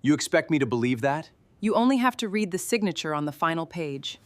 You expect me to believe that? You only have to read the signature on the final page.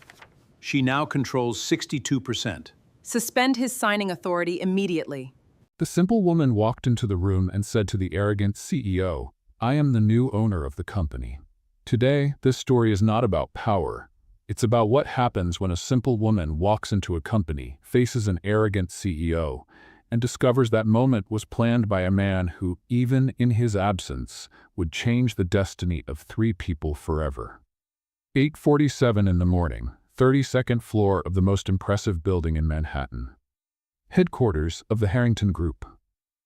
She now controls 62%. Suspend his signing authority immediately. The simple woman walked into the room and said to the arrogant CEO, "I am the new owner of the company." Today, this story is not about power. It's about what happens when a simple woman walks into a company, faces an arrogant CEO, and discovers that moment was planned by a man who, even in his absence, would change the destiny of 3 people forever. 8:47 in the morning, 32nd floor of the most impressive building in Manhattan. Headquarters of the Harrington Group.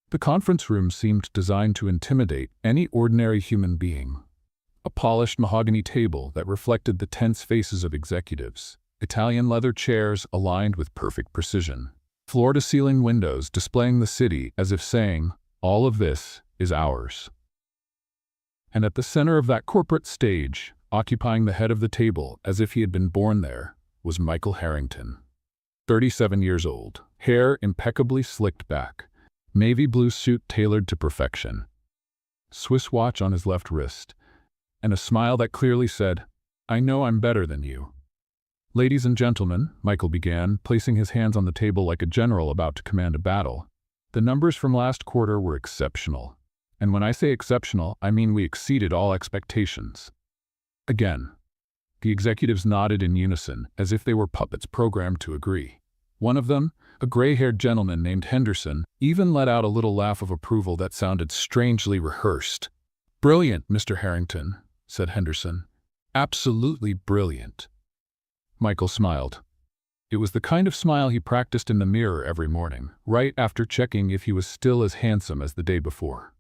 The conference room seemed designed to intimidate any ordinary human being. A polished mahogany table that reflected the tense faces of executives. Italian leather chairs aligned with perfect precision. Floor-to-ceiling windows displaying the city as if saying, "All of this is ours." And at the center of that corporate stage, occupying the head of the table as if he had been born there, was Michael Harrington. 37 years old, hair impeccably slicked back, navy blue suit tailored to perfection, Swiss watch on his left wrist, and a smile that clearly said, "I know I'm better than you." "Ladies and gentlemen," Michael began, placing his hands on the table like a general about to command a battle. "The numbers from last quarter were exceptional. And when I say exceptional, I mean we exceeded all expectations." Again. The executives nodded in unison, as if they were puppets programmed to agree. One of them, a gray-haired gentleman named Henderson, even let out a little laugh of approval that sounded strangely rehearsed. "Brilliant, Mr. Harrington," said Henderson. "Absolutely brilliant." Michael smiled. It was the kind of smile he practiced in the mirror every morning, right after checking if he was still as handsome as the day before.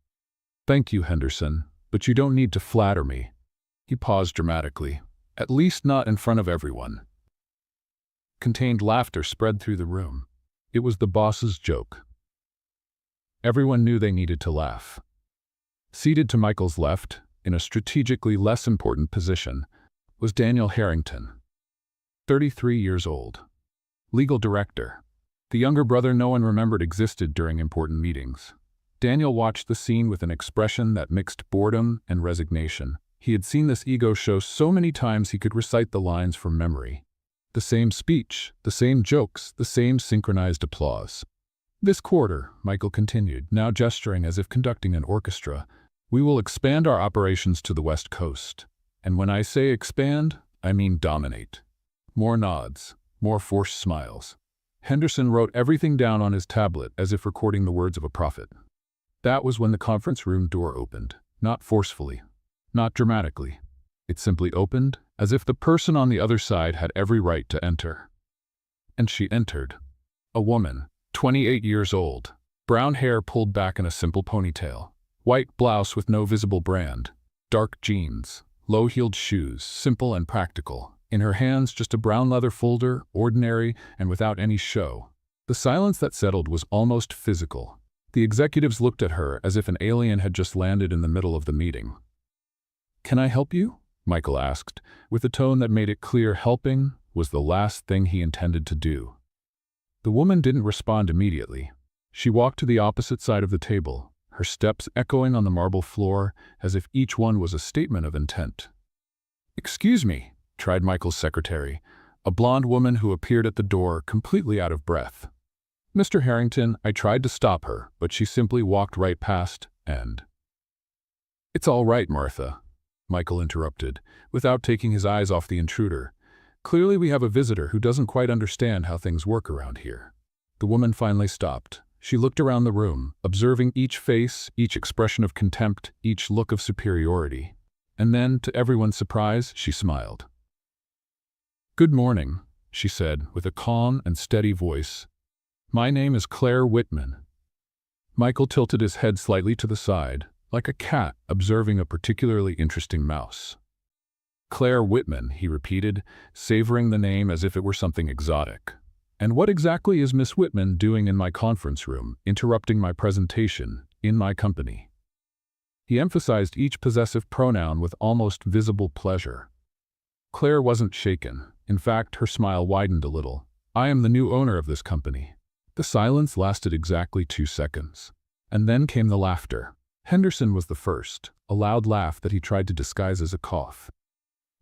"Thank you, Henderson, but you don't need to flatter me." He paused dramatically. "At least not in front of everyone." Contained laughter spread through the room. It was the boss's joke. Everyone knew they needed to laugh. Seated to Michael's left, in a strategically less important position, was Daniel Harrington, 33 years old. Legal director. The younger brother no one remembered existed during important meetings. Daniel watched the scene with an expression that mixed boredom and resignation. He had seen this ego show so many times he could recite the lines from memory. The same speech, the same jokes, the same synchronized applause. "This quarter," Michael continued, now gesturing as if conducting an orchestra, "we will expand our operations to the West Coast. And when I say expand, I mean dominate." More nods, more forced smiles. Henderson wrote everything down on his tablet as if recording the words of a prophet. That was when the conference room door opened, not forcefully, not dramatically. It simply opened, as if the person on the other side had every right to enter. And she entered. A woman, 28 years old, brown hair pulled back in a simple ponytail, white blouse with no visible brand, dark jeans, low-heeled shoes, simple and practical. In her hands, just a brown leather folder, ordinary and without any show. The silence that settled was almost physical. The executives looked at her as if an alien had just landed in the middle of the meeting. "Can I help you?" Michael asked, with a tone that made it clear helping was the last thing he intended to do. The woman didn't respond immediately. She walked to the opposite side of the table, her steps echoing on the marble floor as if each one was a statement of intent. "Excuse me," tried Michael's secretary, a blonde woman who appeared at the door completely out of breath. "Mr. Harrington," I tried to stop her, but she simply walked right past and— "It's all right, Martha," Michael interrupted, without taking his eyes off the intruder. "Clearly we have a visitor who doesn't quite understand how things work around here." The woman finally stopped. She looked around the room, observing each face, each expression of contempt, each look of superiority. And then, to everyone's surprise, she smiled. "Good morning," she said, with a calm and steady voice. "My name is Claire Whitman." Michael tilted his head slightly to the side, like a cat observing a particularly interesting mouse. "Claire Whitman," he repeated, savoring the name as if it were something exotic. "And what exactly is Miss Whitman doing in my conference room, interrupting my presentation, in my company?" He emphasized each possessive pronoun with almost visible pleasure. Claire wasn't shaken. In fact, her smile widened a little. "I am the new owner of this company." The silence lasted exactly 2 seconds. And then came the laughter. Henderson was the first, a loud laugh that he tried to disguise as a cough.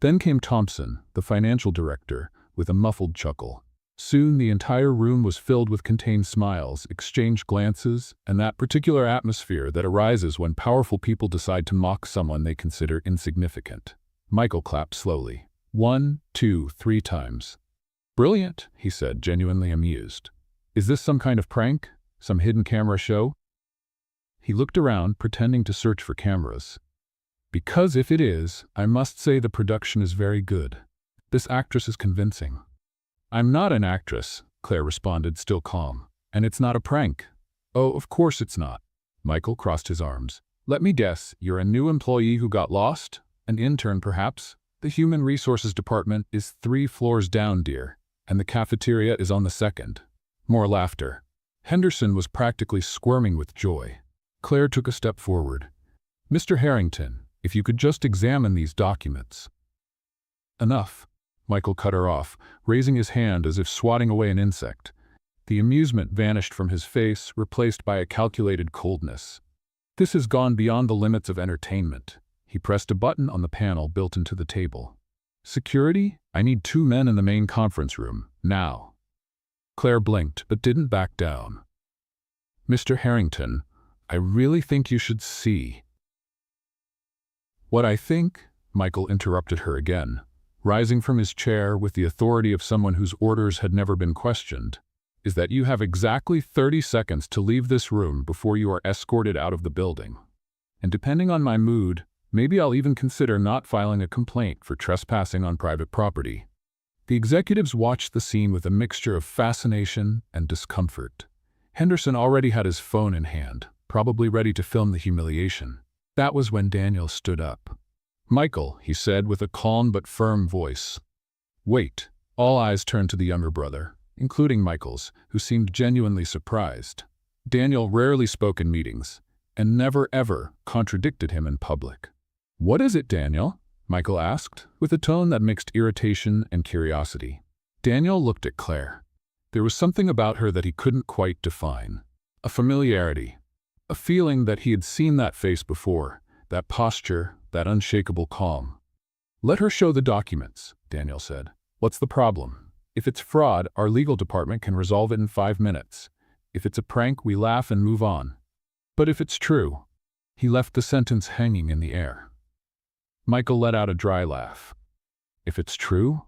Then came Thompson, the financial director, with a muffled chuckle. Soon the entire room was filled with contained smiles, exchanged glances, and that particular atmosphere that arises when powerful people decide to mock someone they consider insignificant. Michael clapped slowly. 1, 2, 3 times. "Brilliant," he said, genuinely amused. "Is this some kind of prank? Some hidden camera show?" He looked around, pretending to search for cameras. "Because if it is, I must say the production is very good. This actress is convincing." "I'm not an actress," Claire responded, still calm. "And it's not a prank." "Oh, of course it's not." Michael crossed his arms. "Let me guess, you're a new employee who got lost? An intern, perhaps? The Human Resources Department is 3 floors down, dear, and the cafeteria is on the 2nd. More laughter. Henderson was practically squirming with joy. Claire took a step forward. "Mr. Harrington, if you could just examine these documents." "Enough," Michael cut her off, raising his hand as if swatting away an insect. The amusement vanished from his face, replaced by a calculated coldness. "This has gone beyond the limits of entertainment." He pressed a button on the panel built into the table. "Security? I need 2 men in the main conference room, now." Claire blinked, but didn't back down. "Mr. Harrington, I really think you should see." "What I think," Michael interrupted her again, rising from his chair with the authority of someone whose orders had never been questioned, "is that you have exactly 30 seconds to leave this room before you are escorted out of the building. And depending on my mood, maybe I'll even consider not filing a complaint for trespassing on private property." The executives watched the scene with a mixture of fascination and discomfort. Henderson already had his phone in hand, probably ready to film the humiliation. That was when Daniel stood up. "Michael," he said with a calm but firm voice. "Wait." All eyes turned to the younger brother, including Michael's, who seemed genuinely surprised. Daniel rarely spoke in meetings, and never ever contradicted him in public. "What is it, Daniel?" Michael asked, with a tone that mixed irritation and curiosity. Daniel looked at Claire. There was something about her that he couldn't quite define. A familiarity. A feeling that he had seen that face before, that posture, that unshakable calm. "Let her show the documents," Daniel said. "What's the problem? If it's fraud, our legal department can resolve it in 5 minutes. If it's a prank, we laugh and move on. But if it's true..." He left the sentence hanging in the air. Michael let out a dry laugh. "If it's true?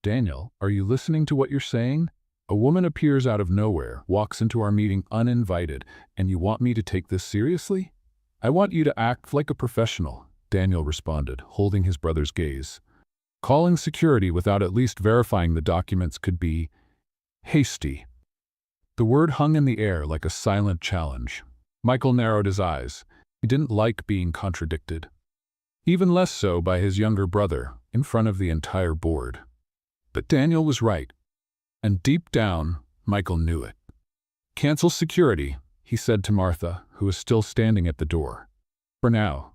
Daniel, are you listening to what you're saying? A woman appears out of nowhere, walks into our meeting uninvited, and you want me to take this seriously?" "I want you to act like a professional," Daniel responded, holding his brother's gaze. "Calling security without at least verifying the documents could be hasty." The word hung in the air like a silent challenge. Michael narrowed his eyes. He didn't like being contradicted. Even less so by his younger brother, in front of the entire board. But Daniel was right. And deep down, Michael knew it. "Cancel security," he said to Martha, who was still standing at the door. "For now."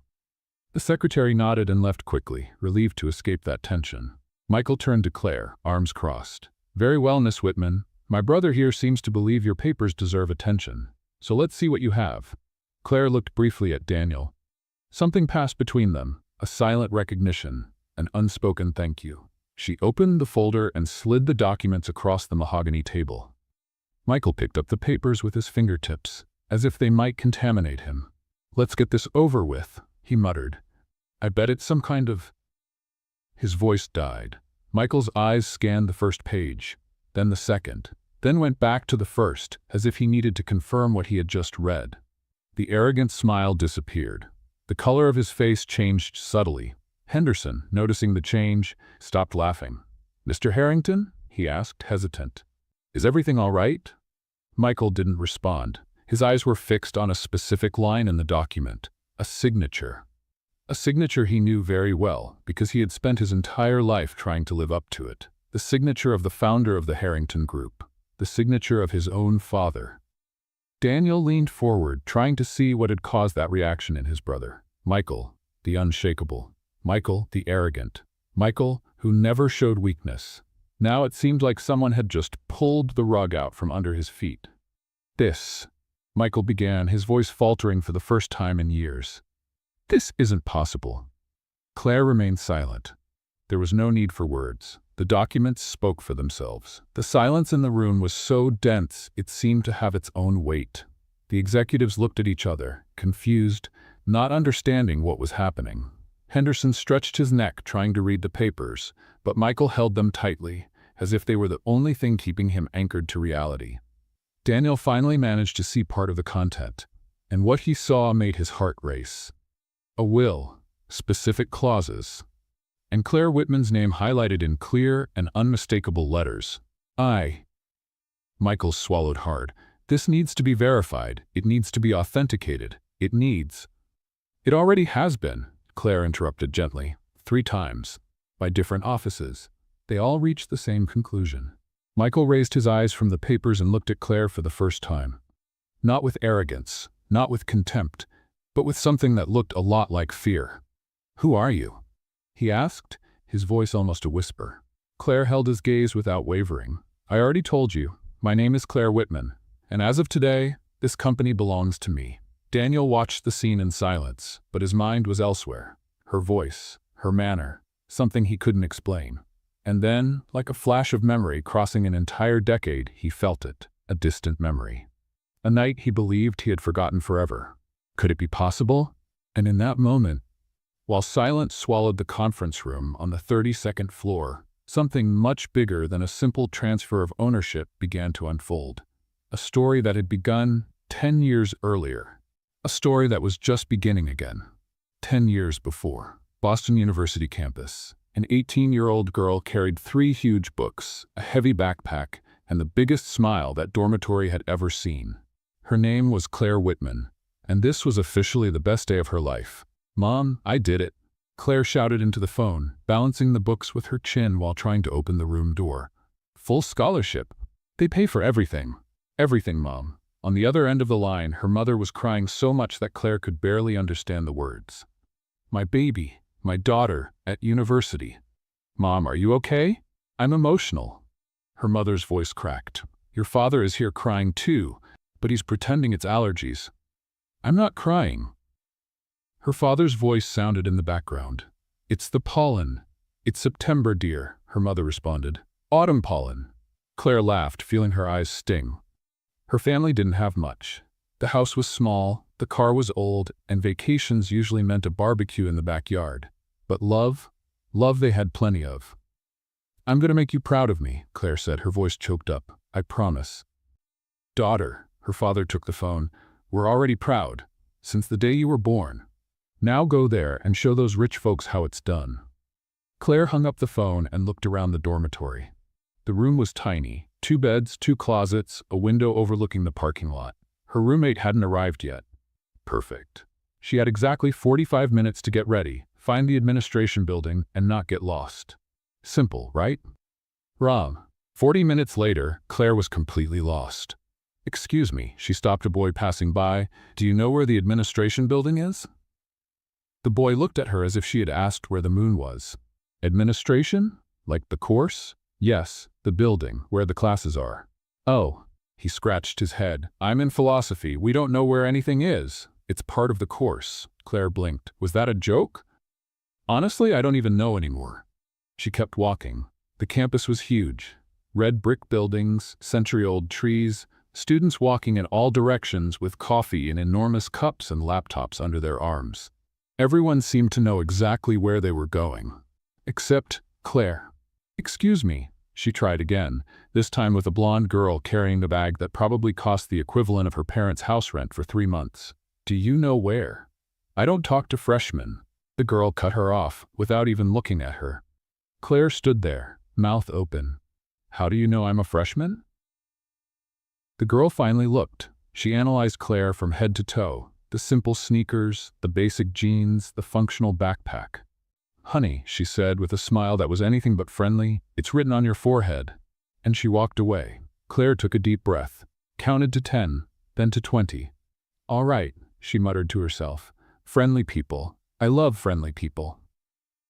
The secretary nodded and left quickly, relieved to escape that tension. Michael turned to Claire, arms crossed. "Very well, Miss Whitman. My brother here seems to believe your papers deserve attention. So let's see what you have." Claire looked briefly at Daniel. Something passed between them, a silent recognition, an unspoken thank you. She opened the folder and slid the documents across the mahogany table. Michael picked up the papers with his fingertips, as if they might contaminate him. "Let's get this over with," he muttered. "I bet it's some kind of..." His voice died. Michael's eyes scanned the first page, then the second, then went back to the first, as if he needed to confirm what he had just read. The arrogant smile disappeared. The color of his face changed subtly. Henderson, noticing the change, stopped laughing. "Mr. Harrington?" he asked, hesitant. "Is everything all right?" Michael didn't respond. His eyes were fixed on a specific line in the document, a signature. A signature he knew very well, because he had spent his entire life trying to live up to it. The signature of the founder of the Harrington Group. The signature of his own father. Daniel leaned forward, trying to see what had caused that reaction in his brother. Michael, the unshakable. Michael, the arrogant. Michael, who never showed weakness. Now it seemed like someone had just pulled the rug out from under his feet. "This," Michael began, his voice faltering for the first time in years. This isn't possible. Claire remained silent. There was no need for words. The documents spoke for themselves. The silence in the room was so dense it seemed to have its own weight. The executives looked at each other, confused, not understanding what was happening. Henderson stretched his neck trying to read the papers, but Michael held them tightly, as if they were the only thing keeping him anchored to reality. Daniel finally managed to see part of the content, and what he saw made his heart race. A will, specific clauses, and Claire Whitman's name highlighted in clear and unmistakable letters. Michael swallowed hard. This needs to be verified. It needs to be authenticated. It already has been, Claire interrupted gently, 3 times, by different offices. They all reached the same conclusion. Michael raised his eyes from the papers and looked at Claire for the first time. Not with arrogance, not with contempt, but with something that looked a lot like fear. "Who are you?" he asked, his voice almost a whisper. Claire held his gaze without wavering. "I already told you. My name is Claire Whitman, and as of today, this company belongs to me." Daniel watched the scene in silence, but his mind was elsewhere. Her voice, her manner, something he couldn't explain. And then, like a flash of memory crossing an entire decade, he felt it, a distant memory. A night he believed he had forgotten forever. Could it be possible? And in that moment, while silence swallowed the conference room on the 32nd floor, something much bigger than a simple transfer of ownership began to unfold. A story that had begun 10 years earlier. A story that was just beginning again. 10 years before. Boston University campus. An 18-year-old girl carried 3 huge books, a heavy backpack, and the biggest smile that dormitory had ever seen. Her name was Claire Whitman, and this was officially the best day of her life. "Mom, I did it," Claire shouted into the phone, balancing the books with her chin while trying to open the room door. "Full scholarship. They pay for everything." "Everything, Mom." On the other end of the line, her mother was crying so much that Claire could barely understand the words. "My baby, my daughter, at university." "Mom, are you okay?" "I'm emotional." Her mother's voice cracked. "Your father is here crying too, but he's pretending it's allergies." "I'm not crying." Her father's voice sounded in the background. "It's the pollen. It's September, dear," her mother responded. "Autumn pollen." Claire laughed, feeling her eyes sting. Her family didn't have much. The house was small, the car was old, and vacations usually meant a barbecue in the backyard. But love they had plenty of. "I'm going to make you proud of me," Claire said, her voice choked up. "I promise." "Daughter," her father took the phone, "we're already proud, since the day you were born. Now go there and show those rich folks how it's done." Claire hung up the phone and looked around the dormitory. The room was tiny. 2 beds, 2 closets, a window overlooking the parking lot. Her roommate hadn't arrived yet. Perfect. She had exactly 45 minutes to get ready, find the administration building, and not get lost. Simple, right? Wrong. 40 minutes later, Claire was completely lost. "Excuse me," she stopped a boy passing by. "Do you know where the administration building is?" The boy looked at her as if she had asked where the moon was. "Administration? Like the course?" "Yes, the building, where the classes are." "Oh." He scratched his head. "I'm in philosophy. We don't know where anything is. It's part of the course." Claire blinked. "Was that a joke?" "Honestly, I don't even know anymore." She kept walking. The campus was huge. Red brick buildings, century-old trees, students walking in all directions with coffee in enormous cups and laptops under their arms. Everyone seemed to know exactly where they were going. Except Claire. "Excuse me." She tried again, this time with a blonde girl carrying the bag that probably cost the equivalent of her parents' house rent for 3 months. "Do you know where?" "I don't talk to freshmen." The girl cut her off, without even looking at her. Claire stood there, mouth open. "How do you know I'm a freshman?" The girl finally looked. She analyzed Claire from head to toe. The simple sneakers, the basic jeans, the functional backpack. "Honey," she said with a smile that was anything but friendly, "it's written on your forehead." And she walked away. Claire took a deep breath, counted to 10, then to 20. "All right," she muttered to herself. "Friendly people. I love friendly people."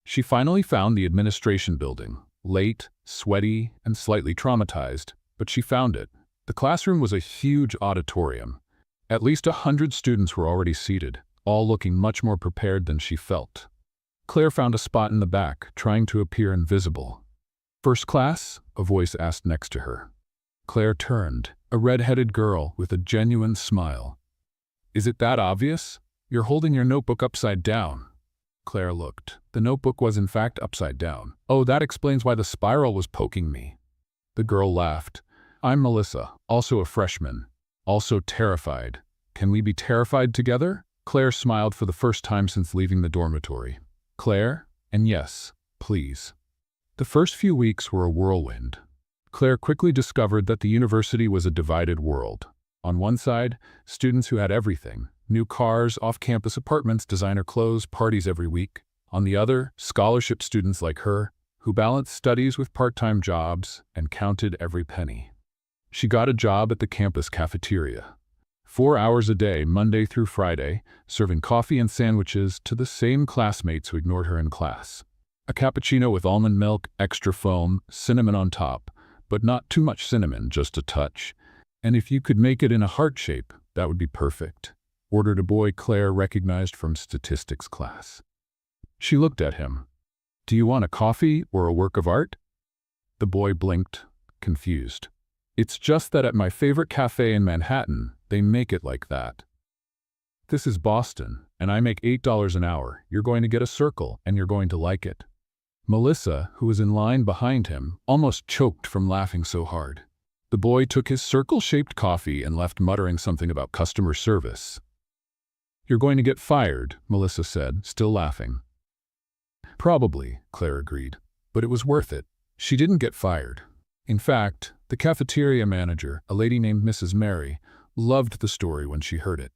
She finally found the administration building, late, sweaty, and slightly traumatized, but she found it. The classroom was a huge auditorium. At least 100 students were already seated. all looking much more prepared than she felt. Claire found a spot in the back, trying to appear invisible. "First class?" a voice asked next to her. Claire turned, a red-headed girl with a genuine smile. "Is it that obvious? You're holding your notebook upside down." Claire looked. The notebook was in fact upside down. "Oh, that explains why the spiral was poking me." The girl laughed. "I'm Melissa, also a freshman, also terrified. Can we be terrified together?" Claire smiled for the first time since leaving the dormitory. "Claire? And yes, please." The first few weeks were a whirlwind. Claire quickly discovered that the university was a divided world. On one side, students who had everything: new cars, off-campus apartments, designer clothes, parties every week. On the other, scholarship students like her, who balanced studies with part-time jobs and counted every penny. She got a job at the campus cafeteria. 4 hours a day, Monday through Friday, serving coffee and sandwiches to the same classmates who ignored her in class. A cappuccino with almond milk, extra foam, cinnamon on top, but not too much cinnamon, just a touch. And if you could make it in a heart shape, that would be perfect, ordered a boy Claire recognized from statistics class. She looked at him. "Do you want a coffee or a work of art?" The boy blinked, confused. "It's just that at my favorite cafe in Manhattan, they make it like that. This is Boston, and I make $8 an hour. You're going to get a circle, and you're going to like it." Melissa, who was in line behind him, almost choked from laughing so hard. The boy took his circle-shaped coffee and left muttering something about customer service. "You're going to get fired," Melissa said, still laughing. "Probably," Claire agreed, "but it was worth it." She didn't get fired. In fact, the cafeteria manager, a lady named Mrs. Mary, loved the story when she heard it.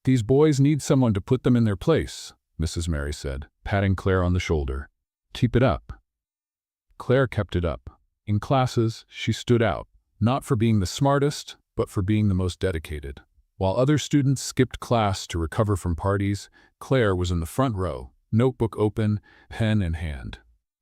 "These boys need someone to put them in their place," Mrs. Mary said, patting Claire on the shoulder. "Keep it up." Claire kept it up. In classes, she stood out, not for being the smartest, but for being the most dedicated. While other students skipped class to recover from parties, Claire was in the front row, notebook open, pen in hand.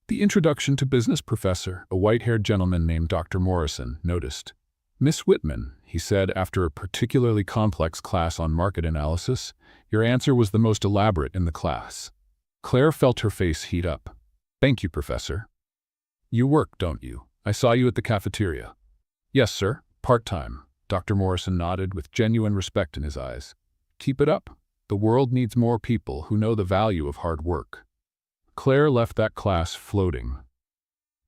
The introduction to business professor, a white-haired gentleman named Dr. Morrison, noticed. "Miss Whitman," he said after a particularly complex class on market analysis, "your answer was the most elaborate in the class." Claire felt her face heat up. "Thank you, Professor." "You work, don't you? I saw you at the cafeteria." "Yes, sir, part-time." Dr. Morrison nodded with genuine respect in his eyes. "Keep it up. The world needs more people who know the value of hard work." Claire left that class floating.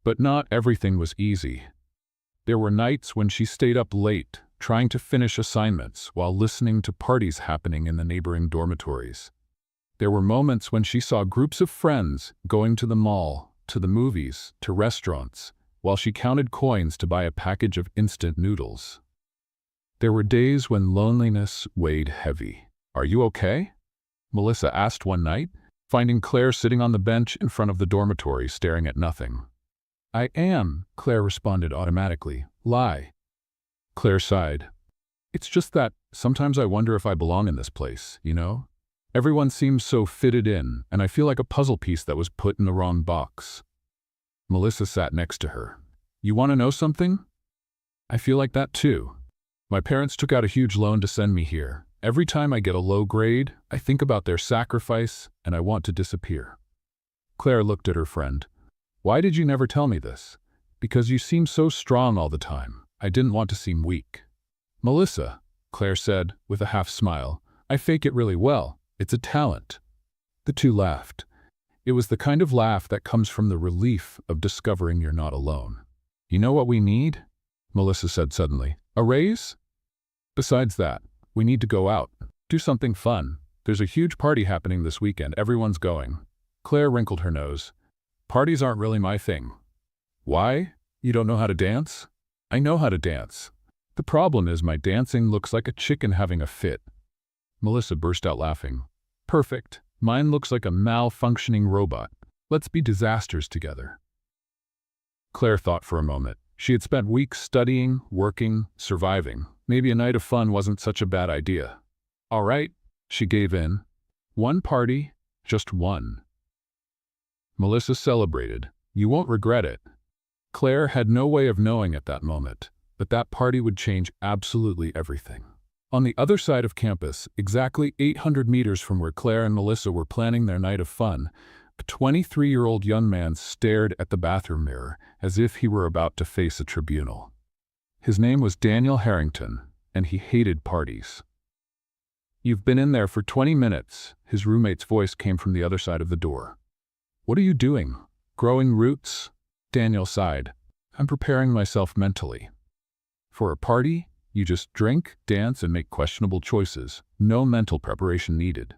But not everything was easy. There were nights when she stayed up late, trying to finish assignments while listening to parties happening in the neighboring dormitories. There were moments when she saw groups of friends going to the mall, to the movies, to restaurants, while she counted coins to buy a package of instant noodles. There were days when loneliness weighed heavy. "Are you okay?" Melissa asked one night, finding Claire sitting on the bench in front of the dormitory staring at nothing. "I am," Claire responded automatically. "Lie." Claire sighed. "It's just that sometimes I wonder if I belong in this place, you know? Everyone seems so fitted in, and I feel like a puzzle piece that was put in the wrong box." Melissa sat next to her. "You want to know something? I feel like that too. My parents took out a huge loan to send me here. Every time I get a low grade, I think about their sacrifice, and I want to disappear." Claire looked at her friend. "Why did you never tell me this?" "Because you seem so strong all the time. I didn't want to seem weak." "Melissa," Claire said, with a half smile, "I fake it really well. It's a talent." The two laughed. It was the kind of laugh that comes from the relief of discovering you're not alone. "You know what we need?" Melissa said suddenly. "A raise? Besides that, we need to go out. Do something fun. There's a huge party happening this weekend. Everyone's going." Claire wrinkled her nose. "Parties aren't really my thing." "Why? You don't know how to dance?" "I know how to dance. The problem is my dancing looks like a chicken having a fit." Melissa burst out laughing. "Perfect. Mine looks like a malfunctioning robot. Let's be disasters together." Claire thought for a moment. She had spent weeks studying, working, surviving. Maybe a night of fun wasn't such a bad idea. "All right," she gave in. "One party, just one." Melissa celebrated. "You won't regret it." Claire had no way of knowing at that moment, but that party would change absolutely everything. On the other side of campus, exactly 800 meters from where Claire and Melissa were planning their night of fun, a 23-year-old young man stared at the bathroom mirror as if he were about to face a tribunal. His name was Daniel Harrington, and he hated parties. "You've been in there for 20 minutes, his roommate's voice came from the other side of the door. "What are you doing? Growing roots?" Daniel sighed. "I'm preparing myself mentally." "For a party? You just drink, dance, and make questionable choices. No mental preparation needed."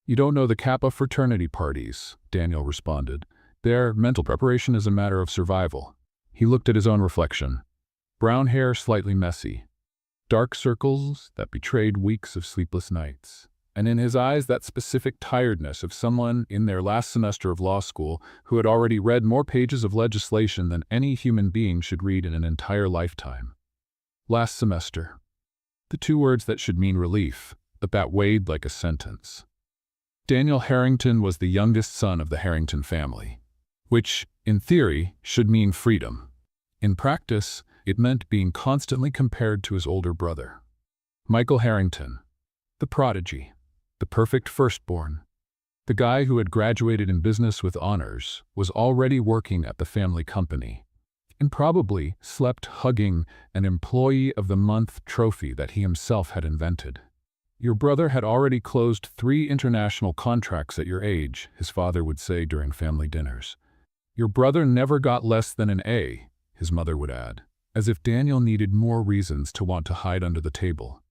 "You don't know the Kappa fraternity parties," Daniel responded. "Their mental preparation is a matter of survival." He looked at his own reflection. Brown hair slightly messy. Dark circles that betrayed weeks of sleepless nights. And in his eyes, that specific tiredness of someone in their last semester of law school who had already read more pages of legislation than any human being should read in an entire lifetime. Last semester. The two words that should mean relief, but that weighed like a sentence. Daniel Harrington was the youngest son of the Harrington family, which, in theory, should mean freedom. In practice, it meant being constantly compared to his older brother. Michael Harrington, the prodigy, the perfect firstborn, the guy who had graduated in business with honors, was already working at the family company, and probably slept hugging an Employee of the Month trophy that he himself had invented. "Your brother had already closed 3 international contracts at your age," his father would say during family dinners. "Your brother never got less than an A," his mother would add, as if Daniel needed more reasons to want to hide under the table.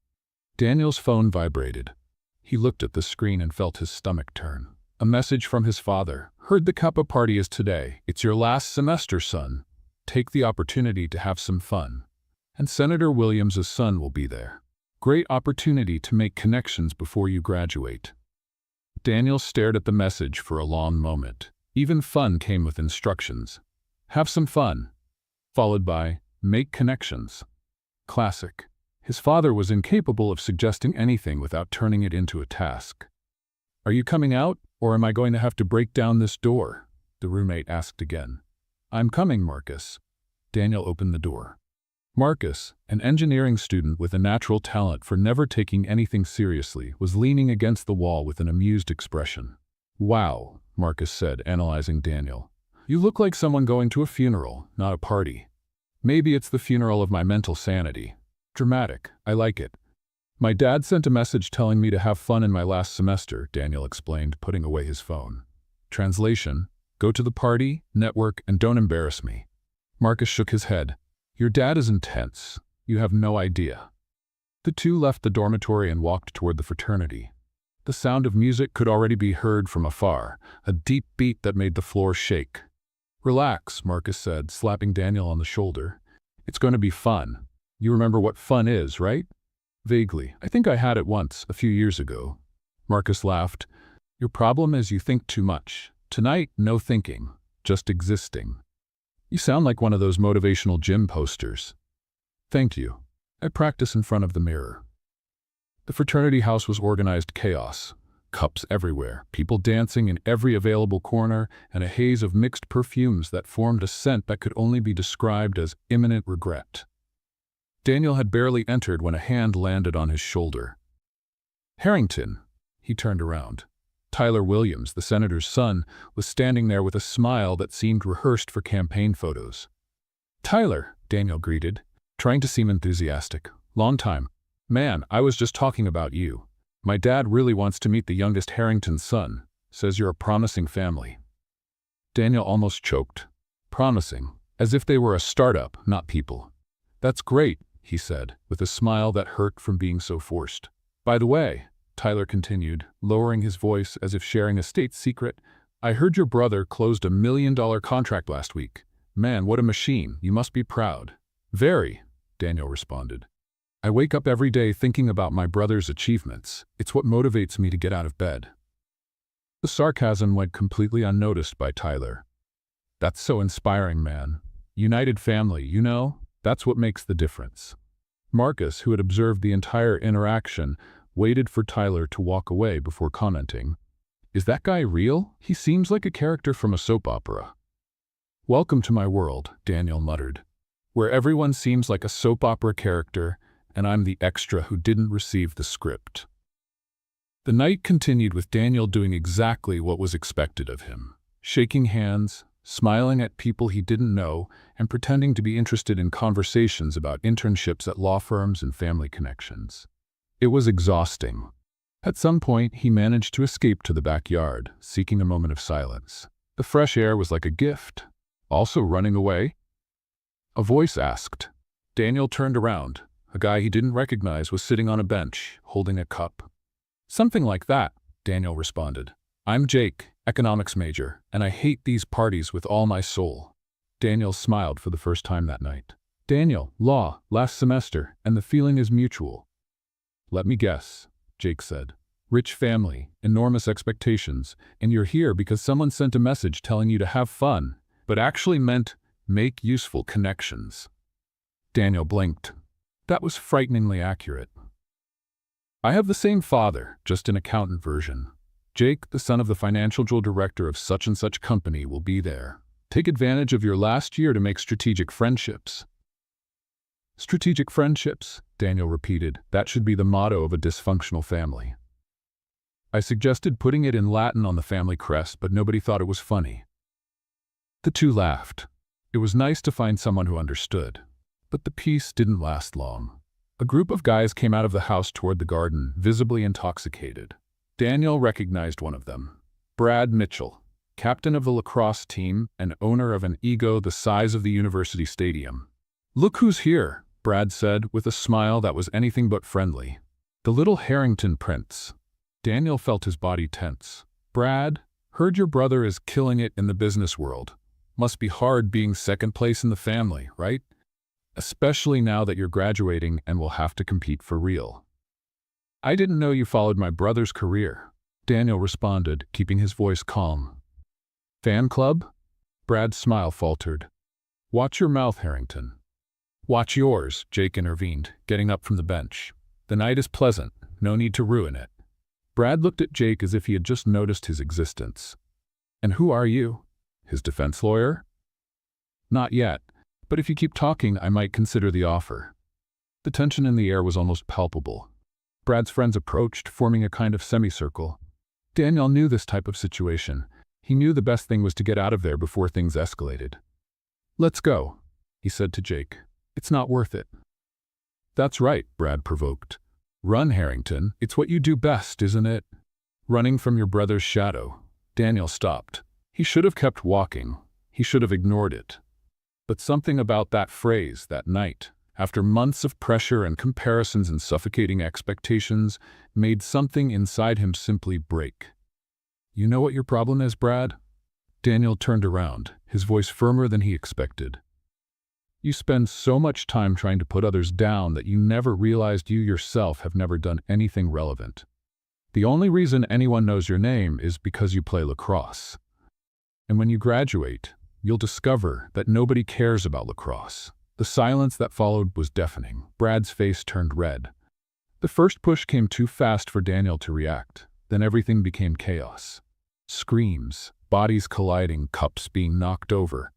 Daniel's phone vibrated. He looked at the screen and felt his stomach turn. A message from his father. "Heard the Kappa party is today. It's your last semester, son. Take the opportunity to have some fun. And Senator Williams' son will be there. Great opportunity to make connections before you graduate." Daniel stared at the message for a long moment. Even fun came with instructions. "Have some fun," followed by, "make connections." Classic. His father was incapable of suggesting anything without turning it into a task. "Are you coming out, or am I going to have to break down this door?" the roommate asked again. "I'm coming, Marcus." Daniel opened the door. Marcus, an engineering student with a natural talent for never taking anything seriously, was leaning against the wall with an amused expression. "Wow," Marcus said, analyzing Daniel. "You look like someone going to a funeral, not a party." "Maybe it's the funeral of my mental sanity." "Dramatic. I like it." "My dad sent a message telling me to have fun in my last semester," Daniel explained, putting away his phone. Translation: "Go to the party, network, and don't embarrass me." Marcus shook his head. "Your dad is intense. You have no idea." The two left the dormitory and walked toward the fraternity. The sound of music could already be heard from afar, a deep beat that made the floor shake. "Relax," Marcus said, slapping Daniel on the shoulder. "It's going to be fun. You remember what fun is, right?" "Vaguely. I think I had it once, a few years ago." Marcus laughed. "Your problem is you think too much. Tonight, no thinking, just existing." "You sound like one of those motivational gym posters." "Thank you. I practice in front of the mirror." The fraternity house was organized chaos. Cups everywhere, people dancing in every available corner, and a haze of mixed perfumes that formed a scent that could only be described as imminent regret. Daniel had barely entered when a hand landed on his shoulder. "Harrington." He turned around. Tyler Williams, the senator's son, was standing there with a smile that seemed rehearsed for campaign photos. "Tyler," Daniel greeted, trying to seem enthusiastic. "Long time. Man, I was just talking about you. My dad really wants to meet the youngest Harrington son. Says you're a promising family." Daniel almost choked. Promising, as if they were a startup, not people. "That's great," he said, with a smile that hurt from being so forced. "By the way," Tyler continued, lowering his voice as if sharing a state secret, "I heard your brother closed a $1 million contract last week. Man, what a machine. You must be proud." "Very," Daniel responded. "I wake up every day thinking about my brother's achievements. It's what motivates me to get out of bed." The sarcasm went completely unnoticed by Tyler. "That's so inspiring, man. United family, you know? That's what makes the difference." Marcus, who had observed the entire interaction, waited for Tyler to walk away before commenting. "Is that guy real? He seems like a character from a soap opera." "Welcome to my world," Daniel muttered, "where everyone seems like a soap opera character, and I'm the extra who didn't receive the script. The night continued with Daniel doing exactly what was expected of him, shaking hands, smiling at people he didn't know, and pretending to be interested in conversations about internships at law firms and family connections. It was exhausting. At some point, he managed to escape to the backyard, seeking a moment of silence. The fresh air was like a gift. Also running away? A voice asked. Daniel turned around. A guy he didn't recognize was sitting on a bench, holding a cup. Something like that, Daniel responded. I'm Jake, economics major, and I hate these parties with all my soul. Daniel smiled for the first time that night. Daniel, law, last semester, and the feeling is mutual. Let me guess, Jake said. Rich family, enormous expectations, and you're here because someone sent a message telling you to have fun, but actually meant make useful connections. Daniel blinked. That was frighteningly accurate. I have the same father, just an accountant version. Jake, the son of the financial director of such and such company, will be there. Take advantage of your last year to make strategic friendships. Strategic friendships, Daniel repeated. That should be the motto of a dysfunctional family. I suggested putting it in Latin on the family crest, but nobody thought it was funny. The two laughed. It was nice to find someone who understood. But the peace didn't last long. A group of guys came out of the house toward the garden, visibly intoxicated. Daniel recognized one of them. Brad Mitchell, captain of the lacrosse team and owner of an ego the size of the university stadium. Look who's here, Brad said with a smile that was anything but friendly. The little Harrington prince. Daniel felt his body tense. Brad, heard your brother is killing it in the business world. Must be hard being second place in the family, right? Especially now that you're graduating and will have to compete for real. I didn't know you followed my brother's career, Daniel responded, keeping his voice calm. Fan club? Brad's smile faltered. Watch your mouth, Harrington. Watch yours, Jake intervened, getting up from the bench. The night is pleasant, no need to ruin it. Brad looked at Jake as if he had just noticed his existence. And who are you? His defense lawyer? Not yet. But if you keep talking, I might consider the offer. The tension in the air was almost palpable. Brad's friends approached, forming a kind of semicircle. Daniel knew this type of situation. He knew the best thing was to get out of there before things escalated. Let's go, he said to Jake. It's not worth it. That's right, Brad provoked. Run, Harrington. It's what you do best, isn't it? Running from your brother's shadow. Daniel stopped. He should have kept walking. He should have ignored it. But something about that phrase, that night, after months of pressure and comparisons and suffocating expectations, made something inside him simply break. You know what your problem is, Brad? Daniel turned around, his voice firmer than he expected. You spend so much time trying to put others down that you never realized you yourself have never done anything relevant. The only reason anyone knows your name is because you play lacrosse. And when you graduate, you'll discover that nobody cares about lacrosse. The silence that followed was deafening. Brad's face turned red. The first push came too fast for Daniel to react. Then everything became chaos. Screams, bodies colliding, cups being knocked over.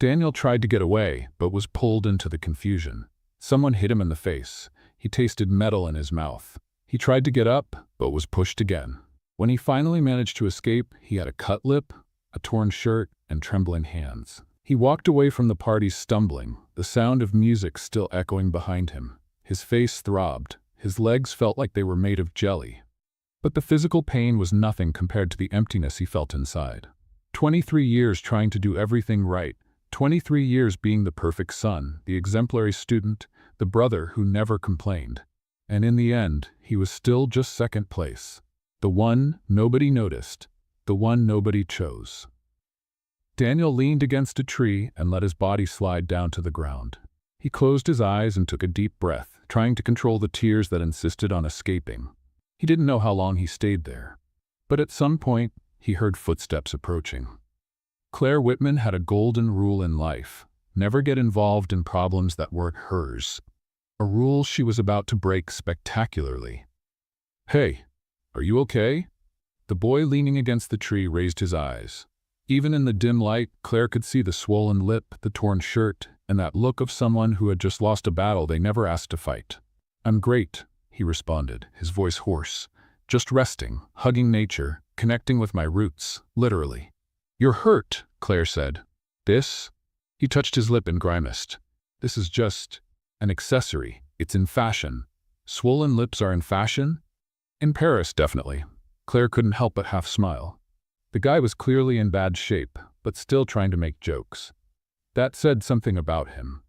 Daniel tried to get away, but was pulled into the confusion. Someone hit him in the face. He tasted metal in his mouth. He tried to get up, but was pushed again. When he finally managed to escape, he had a cut lip, a torn shirt, and trembling hands. He walked away from the party stumbling, the sound of music still echoing behind him. His face throbbed. His legs felt like they were made of jelly. But the physical pain was nothing compared to the emptiness he felt inside. 23 years trying to do everything right. 23 years being the perfect son, the exemplary student, the brother who never complained. And in the end, he was still just second place. The one nobody noticed. The one nobody chose. Daniel leaned against a tree and let his body slide down to the ground. He closed his eyes and took a deep breath, trying to control the tears that insisted on escaping. He didn't know how long he stayed there. But at some point, he heard footsteps approaching. Claire Whitman had a golden rule in life: never get involved in problems that weren't hers. A rule she was about to break spectacularly. Hey, are you okay? The boy leaning against the tree raised his eyes. Even in the dim light, Claire could see the swollen lip, the torn shirt, and that look of someone who had just lost a battle they never asked to fight. I'm great, he responded, his voice hoarse. Just resting, hugging nature, connecting with my roots, literally. You're hurt, Claire said. This? He touched his lip and grimaced. This is just an accessory. It's in fashion. Swollen lips are in fashion? In Paris, definitely. Claire couldn't help but half smile. The guy was clearly in bad shape, but still trying to make jokes. That said something about him.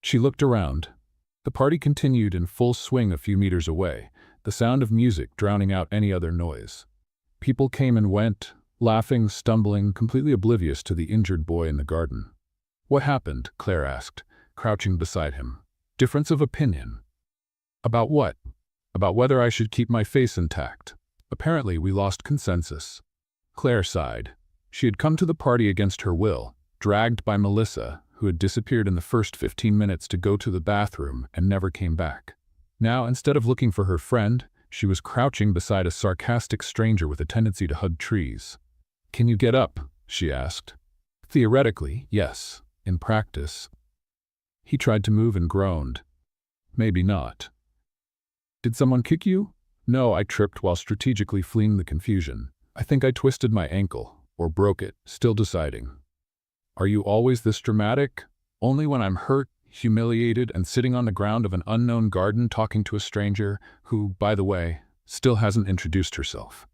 She looked around. The party continued in full swing a few meters away, the sound of music drowning out any other noise. People came and went, laughing, stumbling, completely oblivious to the injured boy in the garden. What happened? Claire asked, crouching beside him. Difference of opinion. About what? About whether I should keep my face intact. Apparently, we lost consensus. Claire sighed. She had come to the party against her will, dragged by Melissa, who had disappeared in the first 15 minutes to go to the bathroom and never came back. Now, instead of looking for her friend, she was crouching beside a sarcastic stranger with a tendency to hug trees. Can you get up? She asked. Theoretically, yes. In practice. He tried to move and groaned. Maybe not. Did someone kick you? No, I tripped while strategically fleeing the confusion. I think I twisted my ankle, or broke it, still deciding. Are you always this dramatic? Only when I'm hurt, humiliated, and sitting on the ground of an unknown garden talking to a stranger, who, by the way, still hasn't introduced herself.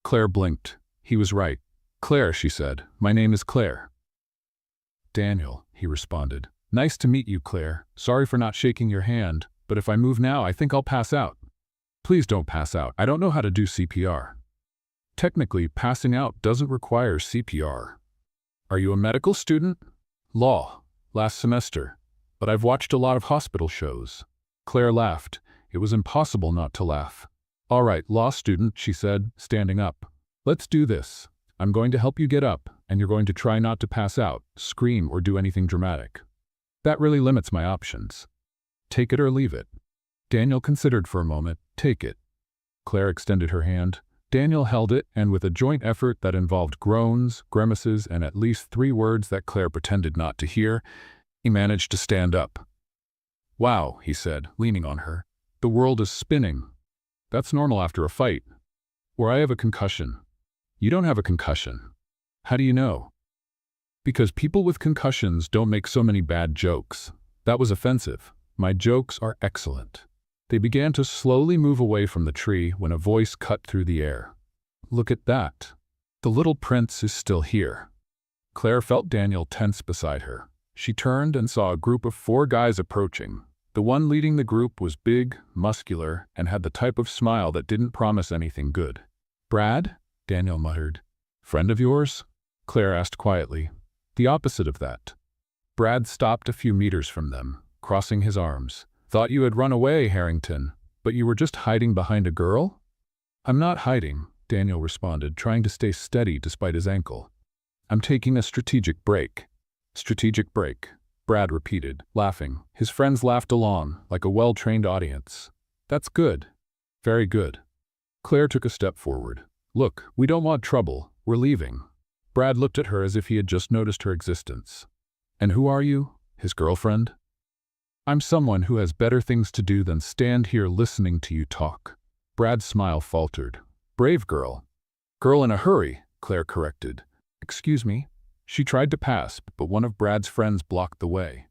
Claire blinked. He was right. Claire, she said. My name is Claire. Daniel, he responded. Nice to meet you, Claire. Sorry for not shaking your hand, but if I move now, I think I'll pass out. Please don't pass out. I don't know how to do CPR. Technically, passing out doesn't require CPR. Are you a medical student? Law. Last semester. But I've watched a lot of hospital shows. Claire laughed. It was impossible not to laugh. All right, law student, she said, standing up. Let's do this. I'm going to help you get up, and you're going to try not to pass out, scream, or do anything dramatic. That really limits my options. Take it or leave it. Daniel considered for a moment. Take it. Claire extended her hand. Daniel held it, and with a joint effort that involved groans, grimaces, and at least 3 words that Claire pretended not to hear, he managed to stand up. Wow, he said, leaning on her. The world is spinning. That's normal after a fight. Or I have a concussion. You don't have a concussion. How do you know? Because people with concussions don't make so many bad jokes. That was offensive. My jokes are excellent. They began to slowly move away from the tree when a voice cut through the air. Look at that. The little prince is still here. Claire felt Daniel tense beside her. She turned and saw a group of 4 guys approaching. The one leading the group was big, muscular, and had the type of smile that didn't promise anything good. Brad? Daniel muttered. Friend of yours? Claire asked quietly. The opposite of that. Brad stopped a few meters from them, crossing his arms. Thought you had run away, Harrington, but you were just hiding behind a girl? I'm not hiding, Daniel responded, trying to stay steady despite his ankle. I'm taking a strategic break. Strategic break, Brad repeated, laughing. His friends laughed along, like a well-trained audience. That's good. Very good. Claire took a step forward. Look, we don't want trouble. We're leaving. Brad looked at her as if he had just noticed her existence. And who are you? His girlfriend? I'm someone who has better things to do than stand here listening to you talk. Brad's smile faltered. Brave girl. Girl in a hurry, Claire corrected. Excuse me. She tried to pass, but one of Brad's friends blocked the way.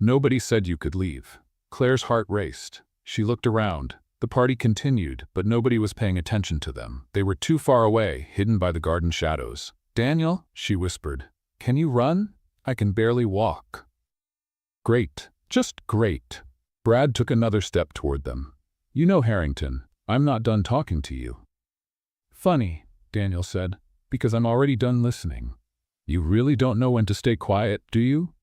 Nobody said you could leave. Claire's heart raced. She looked around. The party continued, but nobody was paying attention to them. They were too far away, hidden by the garden shadows. Daniel, she whispered. Can you run? I can barely walk. Great. Just great. Brad took another step toward them. You know, Harrington, I'm not done talking to you. Funny, Daniel said, because I'm already done listening. You really don't know when to stay quiet, do you?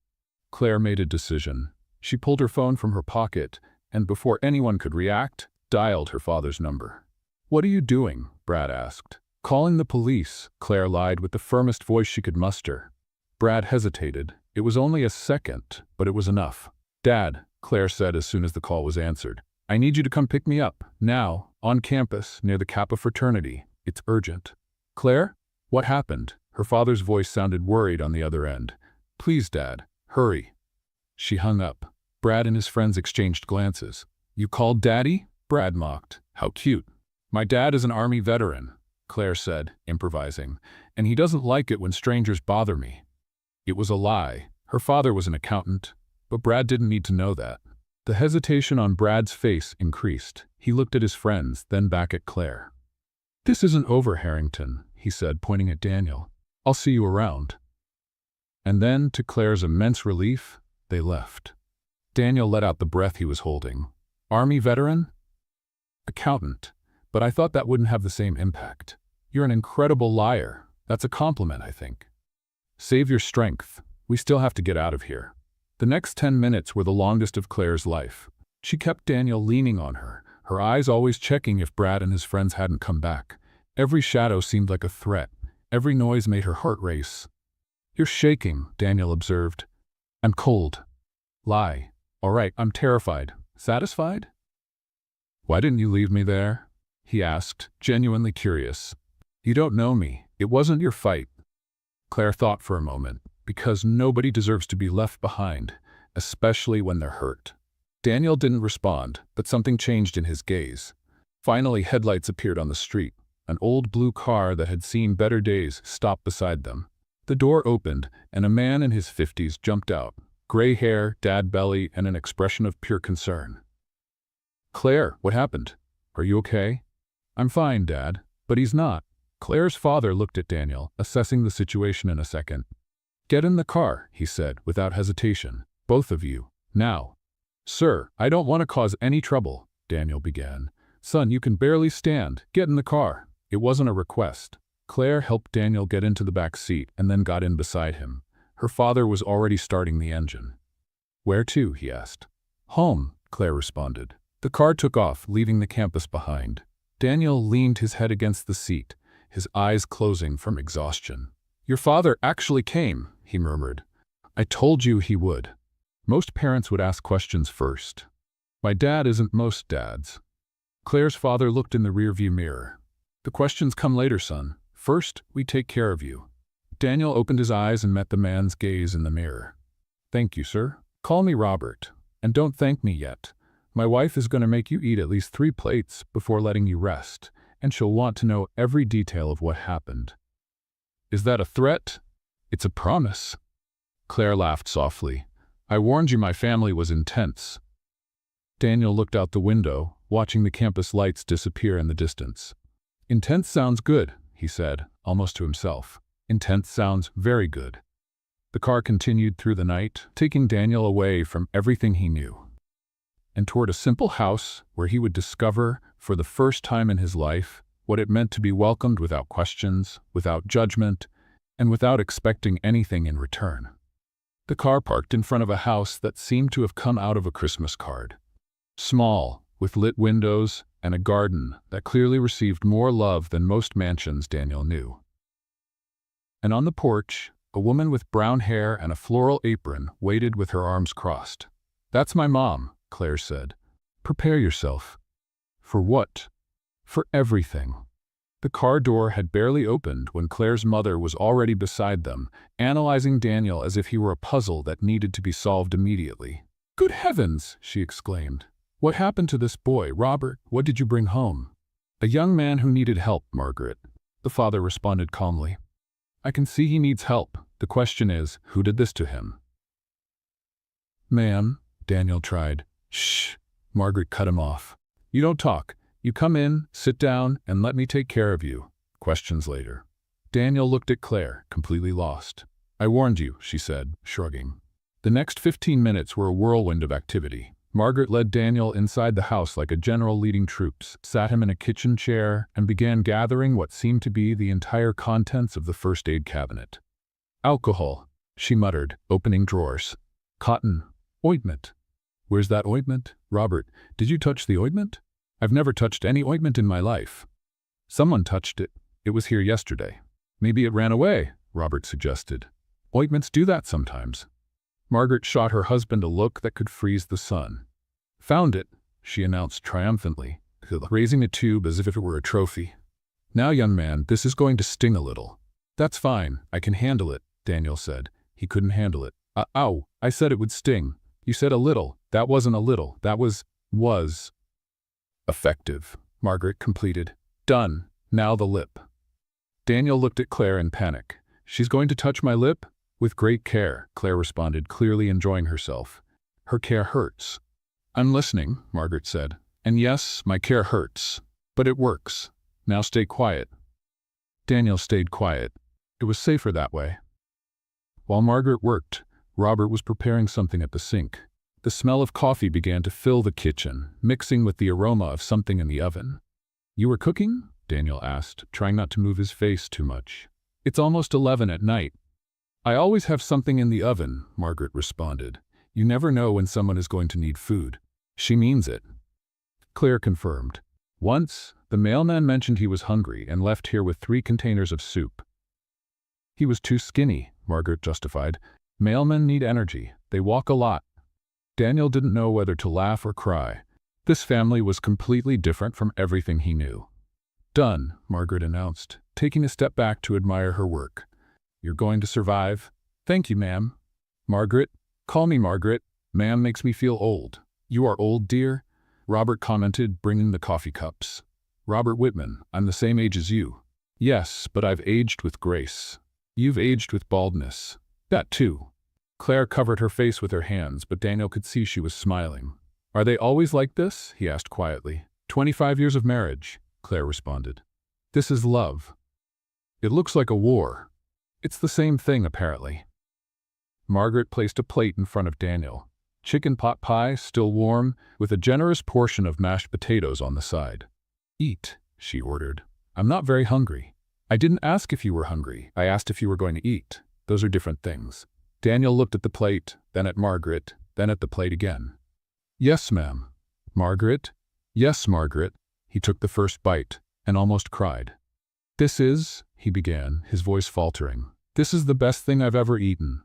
Claire made a decision. She pulled her phone from her pocket, and before anyone could react, dialed her father's number. What are you doing? Brad asked. Calling the police, Claire lied with the firmest voice she could muster. Brad hesitated. It was only a second, but it was enough. Dad, Claire said as soon as the call was answered. I need you to come pick me up, now, on campus, near the Kappa fraternity. It's urgent. Claire? What happened? Her father's voice sounded worried on the other end. Please, Dad, hurry. She hung up. Brad and his friends exchanged glances. You called Daddy? Brad mocked. How cute. My dad is an Army veteran, Claire said, improvising, and he doesn't like it when strangers bother me. It was a lie. Her father was an accountant, but Brad didn't need to know that. The hesitation on Brad's face increased. He looked at his friends, then back at Claire. This isn't over, Harrington, he said, pointing at Daniel. I'll see you around. And then, to Claire's immense relief, they left. Daniel let out the breath he was holding. Army veteran? Accountant. But I thought that wouldn't have the same impact. You're an incredible liar. That's a compliment, I think. Save your strength. We still have to get out of here. The next 10 minutes were the longest of Claire's life. She kept Daniel leaning on her, her eyes always checking if Brad and his friends hadn't come back. Every shadow seemed like a threat. Every noise made her heart race. You're shaking, Daniel observed. I'm cold. Lie. All right, I'm terrified. Satisfied? Why didn't you leave me there? He asked, genuinely curious. You don't know me. It wasn't your fight. Claire thought for a moment. Because nobody deserves to be left behind, especially when they're hurt. Daniel didn't respond, but something changed in his gaze. Finally, headlights appeared on the street. An old blue car that had seen better days stopped beside them. The door opened, and a man in his 50s jumped out. Gray hair, dad belly, and an expression of pure concern. Claire, what happened? Are you okay? I'm fine, Dad. But he's not. Claire's father looked at Daniel, assessing the situation in a second. Get in the car, he said, without hesitation. Both of you. Now. Sir, I don't want to cause any trouble, Daniel began. Son, you can barely stand. Get in the car. It wasn't a request. Claire helped Daniel get into the back seat and then got in beside him. Her father was already starting the engine. Where to? He asked. Home, Claire responded. The car took off, leaving the campus behind. Daniel leaned his head against the seat, his eyes closing from exhaustion. Your father actually came, he murmured. I told you he would. Most parents would ask questions first. My dad isn't most dads. Claire's father looked in the rearview mirror. The questions come later, son. First, we take care of you. Daniel opened his eyes and met the man's gaze in the mirror. Thank you, sir. Call me Robert. And don't thank me yet. My wife is going to make you eat at least 3 plates before letting you rest, and she'll want to know every detail of what happened. Is that a threat? It's a promise. Claire laughed softly. I warned you my family was intense. Daniel looked out the window, watching the campus lights disappear in the distance. Intense sounds good, he said, almost to himself. Intense sounds very good. The car continued through the night, taking Daniel away from everything he knew, and toward a simple house where he would discover, for the first time in his life, what it meant to be welcomed without questions, without judgment, and without expecting anything in return. The car parked in front of a house that seemed to have come out of a Christmas card. Small, with lit windows, and a garden that clearly received more love than most mansions Daniel knew. And on the porch, a woman with brown hair and a floral apron waited with her arms crossed. That's my mom, Claire said. Prepare yourself. For what? For everything. The car door had barely opened when Claire's mother was already beside them, analyzing Daniel as if he were a puzzle that needed to be solved immediately. Good heavens, she exclaimed. What happened to this boy, Robert? What did you bring home? A young man who needed help, Margaret. The father responded calmly. I can see he needs help. The question is, who did this to him? Ma'am, Daniel tried. Shh, Margaret cut him off. You don't talk. You come in, sit down, and let me take care of you. Questions later. Daniel looked at Claire, completely lost. I warned you, she said, shrugging. The next 15 minutes were a whirlwind of activity. Margaret led Daniel inside the house like a general leading troops, sat him in a kitchen chair, and began gathering what seemed to be the entire contents of the first aid cabinet. Alcohol, she muttered, opening drawers. Cotton. Ointment. Where's that ointment? Robert, did you touch the ointment? I've never touched any ointment in my life. Someone touched it. It was here yesterday. Maybe it ran away, Robert suggested. Ointments do that sometimes. Margaret shot her husband a look that could freeze the sun. Found it, she announced triumphantly, raising a tube as if it were a trophy. Now, young man, this is going to sting a little. That's fine, I can handle it, Daniel said. He couldn't handle it. Ow, I said it would sting. You said a little. That wasn't a little. That was. Effective, Margaret completed. Done. Now the lip. Daniel looked at Claire in panic. She's going to touch my lip? With great care, Claire responded, clearly enjoying herself. Her care hurts. I'm listening, Margaret said. And yes, my care hurts. But it works. Now stay quiet. Daniel stayed quiet. It was safer that way. While Margaret worked, Robert was preparing something at the sink. The smell of coffee began to fill the kitchen, mixing with the aroma of something in the oven. You were cooking? Daniel asked, trying not to move his face too much. It's almost 11 at night. I always have something in the oven, Margaret responded. You never know when someone is going to need food. She means it. Claire confirmed. Once, the mailman mentioned he was hungry and left here with 3 containers of soup. He was too skinny, Margaret justified. Mailmen need energy. They walk a lot. Daniel didn't know whether to laugh or cry. This family was completely different from everything he knew. Done, Margaret announced, taking a step back to admire her work. You're going to survive? Thank you, ma'am. Margaret? Call me Margaret. Ma'am makes me feel old. You are old, dear? Robert commented, bringing the coffee cups. Robert Whitman, I'm the same age as you. Yes, but I've aged with grace. You've aged with baldness. That too. Claire covered her face with her hands, but Daniel could see she was smiling. Are they always like this? He asked quietly. 25 years of marriage, Claire responded. This is love. It looks like a war. It's the same thing, apparently. Margaret placed a plate in front of Daniel. Chicken pot pie, still warm, with a generous portion of mashed potatoes on the side. Eat, she ordered. I'm not very hungry. I didn't ask if you were hungry. I asked if you were going to eat. Those are different things. Daniel looked at the plate, then at Margaret, then at the plate again. Yes, ma'am. Margaret? Yes, Margaret. He took the first bite and almost cried. This is, he began, his voice faltering. This is the best thing I've ever eaten.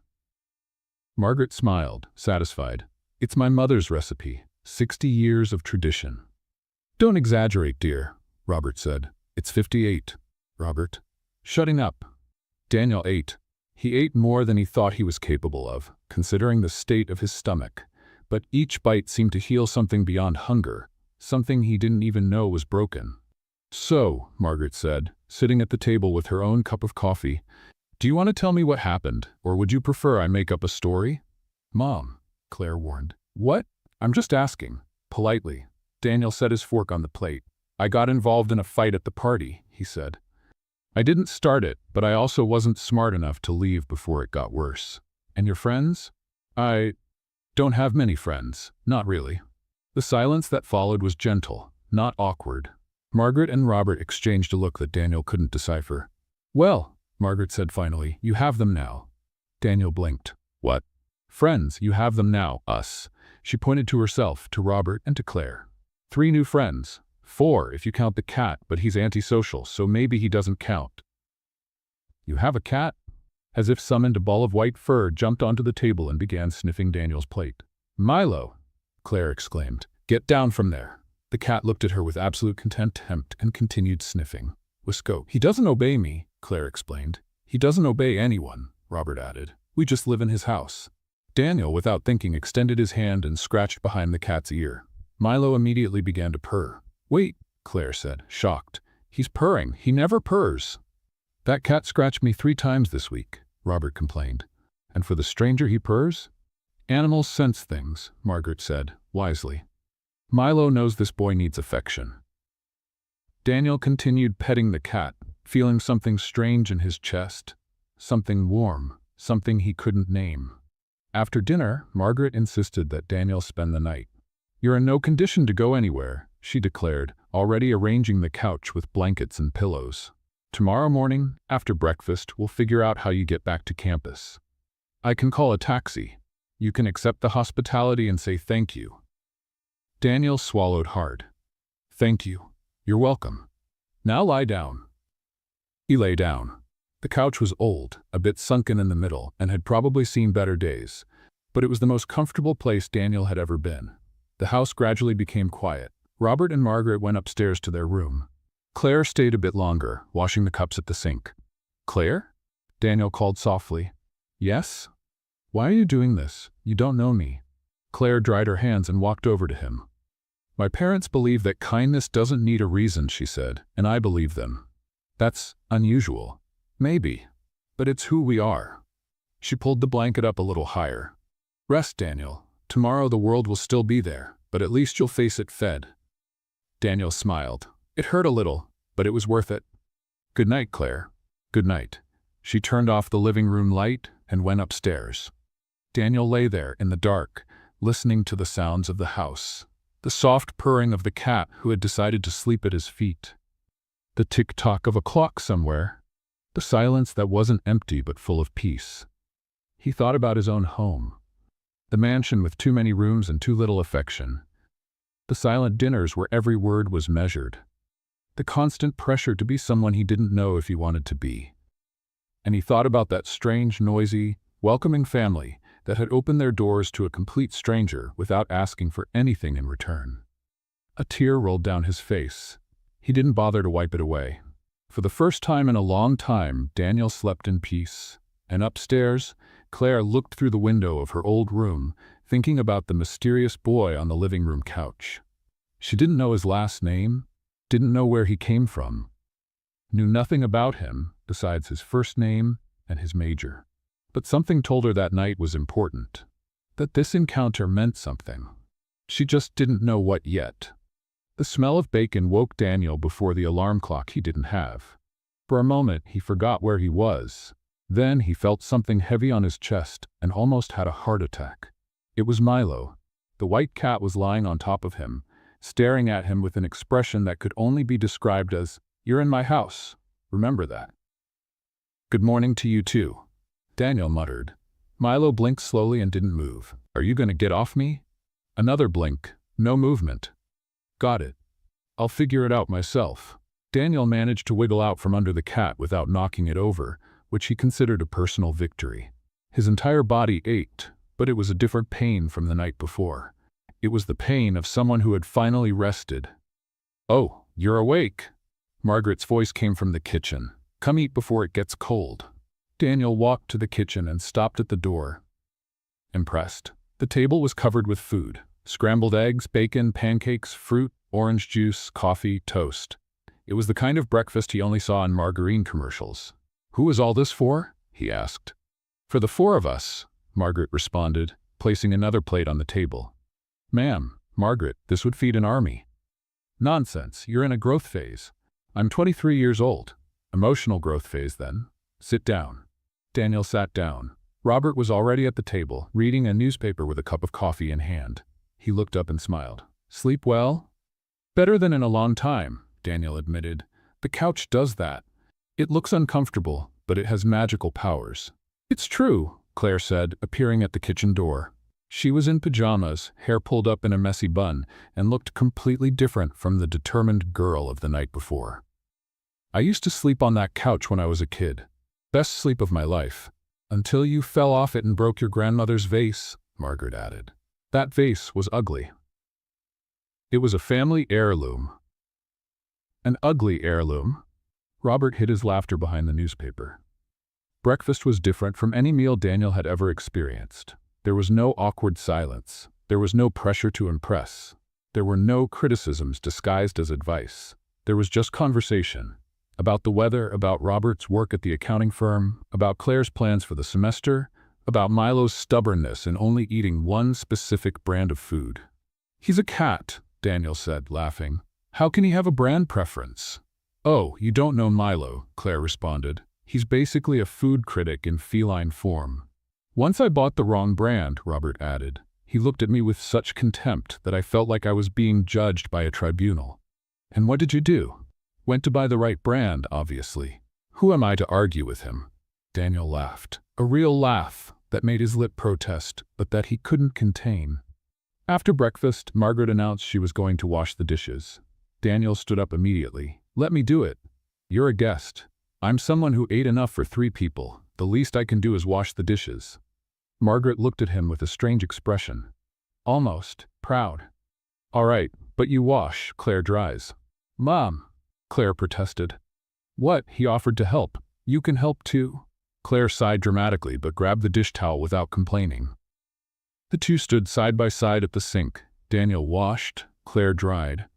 Margaret smiled, satisfied. It's my mother's recipe, 60 years of tradition. Don't exaggerate, dear, Robert said. It's 58, Robert. Shutting up. Daniel ate. He ate more than he thought he was capable of, considering the state of his stomach. But each bite seemed to heal something beyond hunger, something he didn't even know was broken. So, Margaret said, sitting at the table with her own cup of coffee, do you want to tell me what happened, or would you prefer I make up a story? Mom, Claire warned. What? I'm just asking. Politely. Daniel set his fork on the plate. I got involved in a fight at the party, he said. I didn't start it, but I also wasn't smart enough to leave before it got worse. And your friends? I don't have many friends, not really. The silence that followed was gentle, not awkward. Margaret and Robert exchanged a look that Daniel couldn't decipher. Well, Margaret said finally, you have them now. Daniel blinked. What? Friends, you have them now, us. She pointed to herself, to Robert, and to Claire. 3 new friends. 4 if you count the cat, but he's antisocial, so maybe he doesn't count. You have a cat? As if summoned, a ball of white fur jumped onto the table and began sniffing Daniel's plate. Milo, Claire exclaimed. Get down from there. The cat looked at her with absolute contempt and continued sniffing. Wisco, he doesn't obey me, Claire explained. He doesn't obey anyone, Robert added. We just live in his house. Daniel, without thinking, extended his hand and scratched behind the cat's ear. Milo immediately began to purr. Wait, Claire said, shocked. He's purring. He never purrs. That cat scratched me 3 times this week, Robert complained. And for the stranger he purrs? Animals sense things, Margaret said, wisely. Milo knows this boy needs affection. Daniel continued petting the cat, feeling something strange in his chest. Something warm, something he couldn't name. After dinner, Margaret insisted that Daniel spend the night. You're in no condition to go anywhere, she declared, already arranging the couch with blankets and pillows. Tomorrow morning, after breakfast, we'll figure out how you get back to campus. I can call a taxi. You can accept the hospitality and say thank you. Daniel swallowed hard. Thank you. You're welcome. Now lie down. He lay down. The couch was old, a bit sunken in the middle, and had probably seen better days, but it was the most comfortable place Daniel had ever been. The house gradually became quiet. Robert and Margaret went upstairs to their room. Claire stayed a bit longer, washing the cups at the sink. Claire? Daniel called softly. Yes? Why are you doing this? You don't know me. Claire dried her hands and walked over to him. My parents believe that kindness doesn't need a reason, she said, and I believe them. That's unusual. Maybe. But it's who we are. She pulled the blanket up a little higher. Rest, Daniel. Tomorrow the world will still be there, but at least you'll face it fed. Daniel smiled. It hurt a little, but it was worth it. Good night, Claire. Good night. She turned off the living room light and went upstairs. Daniel lay there in the dark, listening to the sounds of the house. The soft purring of the cat who had decided to sleep at his feet. The tick-tock of a clock somewhere. The silence that wasn't empty but full of peace. He thought about his own home. The mansion with too many rooms and too little affection. The silent dinners where every word was measured. The constant pressure to be someone he didn't know if he wanted to be. And he thought about that strange, noisy, welcoming family that had opened their doors to a complete stranger without asking for anything in return. A tear rolled down his face. He didn't bother to wipe it away. For the first time in a long time, Daniel slept in peace. And upstairs, Claire looked through the window of her old room, thinking about the mysterious boy on the living room couch. She didn't know his last name, didn't know where he came from, knew nothing about him besides his first name and his major. But something told her that night was important, that this encounter meant something. She just didn't know what yet. The smell of bacon woke Daniel before the alarm clock he didn't have. For a moment, he forgot where he was. Then he felt something heavy on his chest and almost had a heart attack. It was Milo. The white cat was lying on top of him, staring at him with an expression that could only be described as, "You're in my house. Remember that." "Good morning to you too," Daniel muttered. Milo blinked slowly and didn't move. "Are you going to get off me?" Another blink. No movement. "Got it. I'll figure it out myself." Daniel managed to wiggle out from under the cat without knocking it over, which he considered a personal victory. His entire body ached, but it was a different pain from the night before. It was the pain of someone who had finally rested. "Oh, you're awake." Margaret's voice came from the kitchen. "Come eat before it gets cold." Daniel walked to the kitchen and stopped at the door. Impressed. The table was covered with food. Scrambled eggs, bacon, pancakes, fruit, orange juice, coffee, toast. It was the kind of breakfast he only saw in margarine commercials. "Who is all this for?" he asked. "For the four of us," Margaret responded, placing another plate on the table. "Ma'am, Margaret, this would feed an army." "Nonsense, you're in a growth phase." "I'm 23 years old." "Emotional growth phase, then. Sit down." Daniel sat down. Robert was already at the table, reading a newspaper with a cup of coffee in hand. He looked up and smiled. "Sleep well?" "Better than in a long time," Daniel admitted. "The couch does that. It looks uncomfortable, but it has magical powers." "It's true," Claire said, appearing at the kitchen door. She was in pajamas, hair pulled up in a messy bun, and looked completely different from the determined girl of the night before. "I used to sleep on that couch when I was a kid. Best sleep of my life. Until you fell off it and broke your grandmother's vase," Margaret added. "That vase was ugly." "It was a family heirloom." "An ugly heirloom?" Robert hid his laughter behind the newspaper. Breakfast was different from any meal Daniel had ever experienced. There was no awkward silence. There was no pressure to impress. There were no criticisms disguised as advice. There was just conversation. About the weather, about Robert's work at the accounting firm, about Claire's plans for the semester, about Milo's stubbornness in only eating one specific brand of food. "He's a cat," Daniel said, laughing. "How can he have a brand preference?" "Oh, you don't know Milo," Claire responded. "He's basically a food critic in feline form." "Once I bought the wrong brand," Robert added. "He looked at me with such contempt that I felt like I was being judged by a tribunal." "And what did you do?" "Went to buy the right brand, obviously." "Who am I to argue with him?" Daniel laughed. A real laugh that made his lip protest, but that he couldn't contain. After breakfast, Margaret announced she was going to wash the dishes. Daniel stood up immediately. "Let me do it. You're a guest. I'm someone who ate enough for 3 people. The least I can do is wash the dishes." Margaret looked at him with a strange expression. Almost proud. "All right, but you wash, Claire dries." "Mom," Claire protested. "What?" He offered to help. "You can help too." Claire sighed dramatically but grabbed the dish towel without complaining. The two stood side by side at the sink. Daniel washed, Claire dried.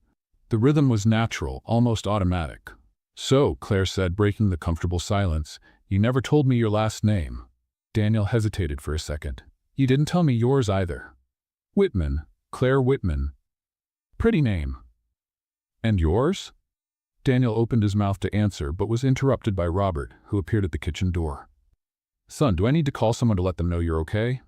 The rhythm was natural, almost automatic. "So," Claire said, breaking the comfortable silence, "you never told me your last name." Daniel hesitated for a second. "You didn't tell me yours either." "Whitman. Claire Whitman. Pretty name." "And yours?" Daniel opened his mouth to answer, but was interrupted by Robert, who appeared at the kitchen door. "Son, do I need to call someone to let them know you're okay?"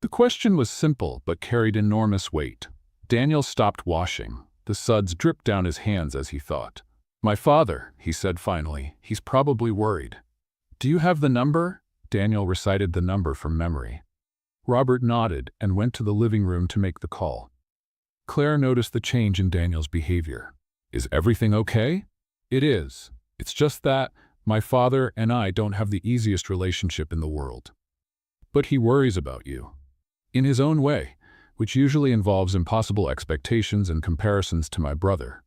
The question was simple, but carried enormous weight. Daniel stopped washing. The suds dripped down his hands as he thought. "My father," he said finally. "He's probably worried." "Do you have the number?" Daniel recited the number from memory. Robert nodded and went to the living room to make the call. Claire noticed the change in Daniel's behavior. "Is everything okay?" "It is. It's just that my father and I don't have the easiest relationship in the world. But he worries about you. In his own way, which usually involves impossible expectations and comparisons to my brother."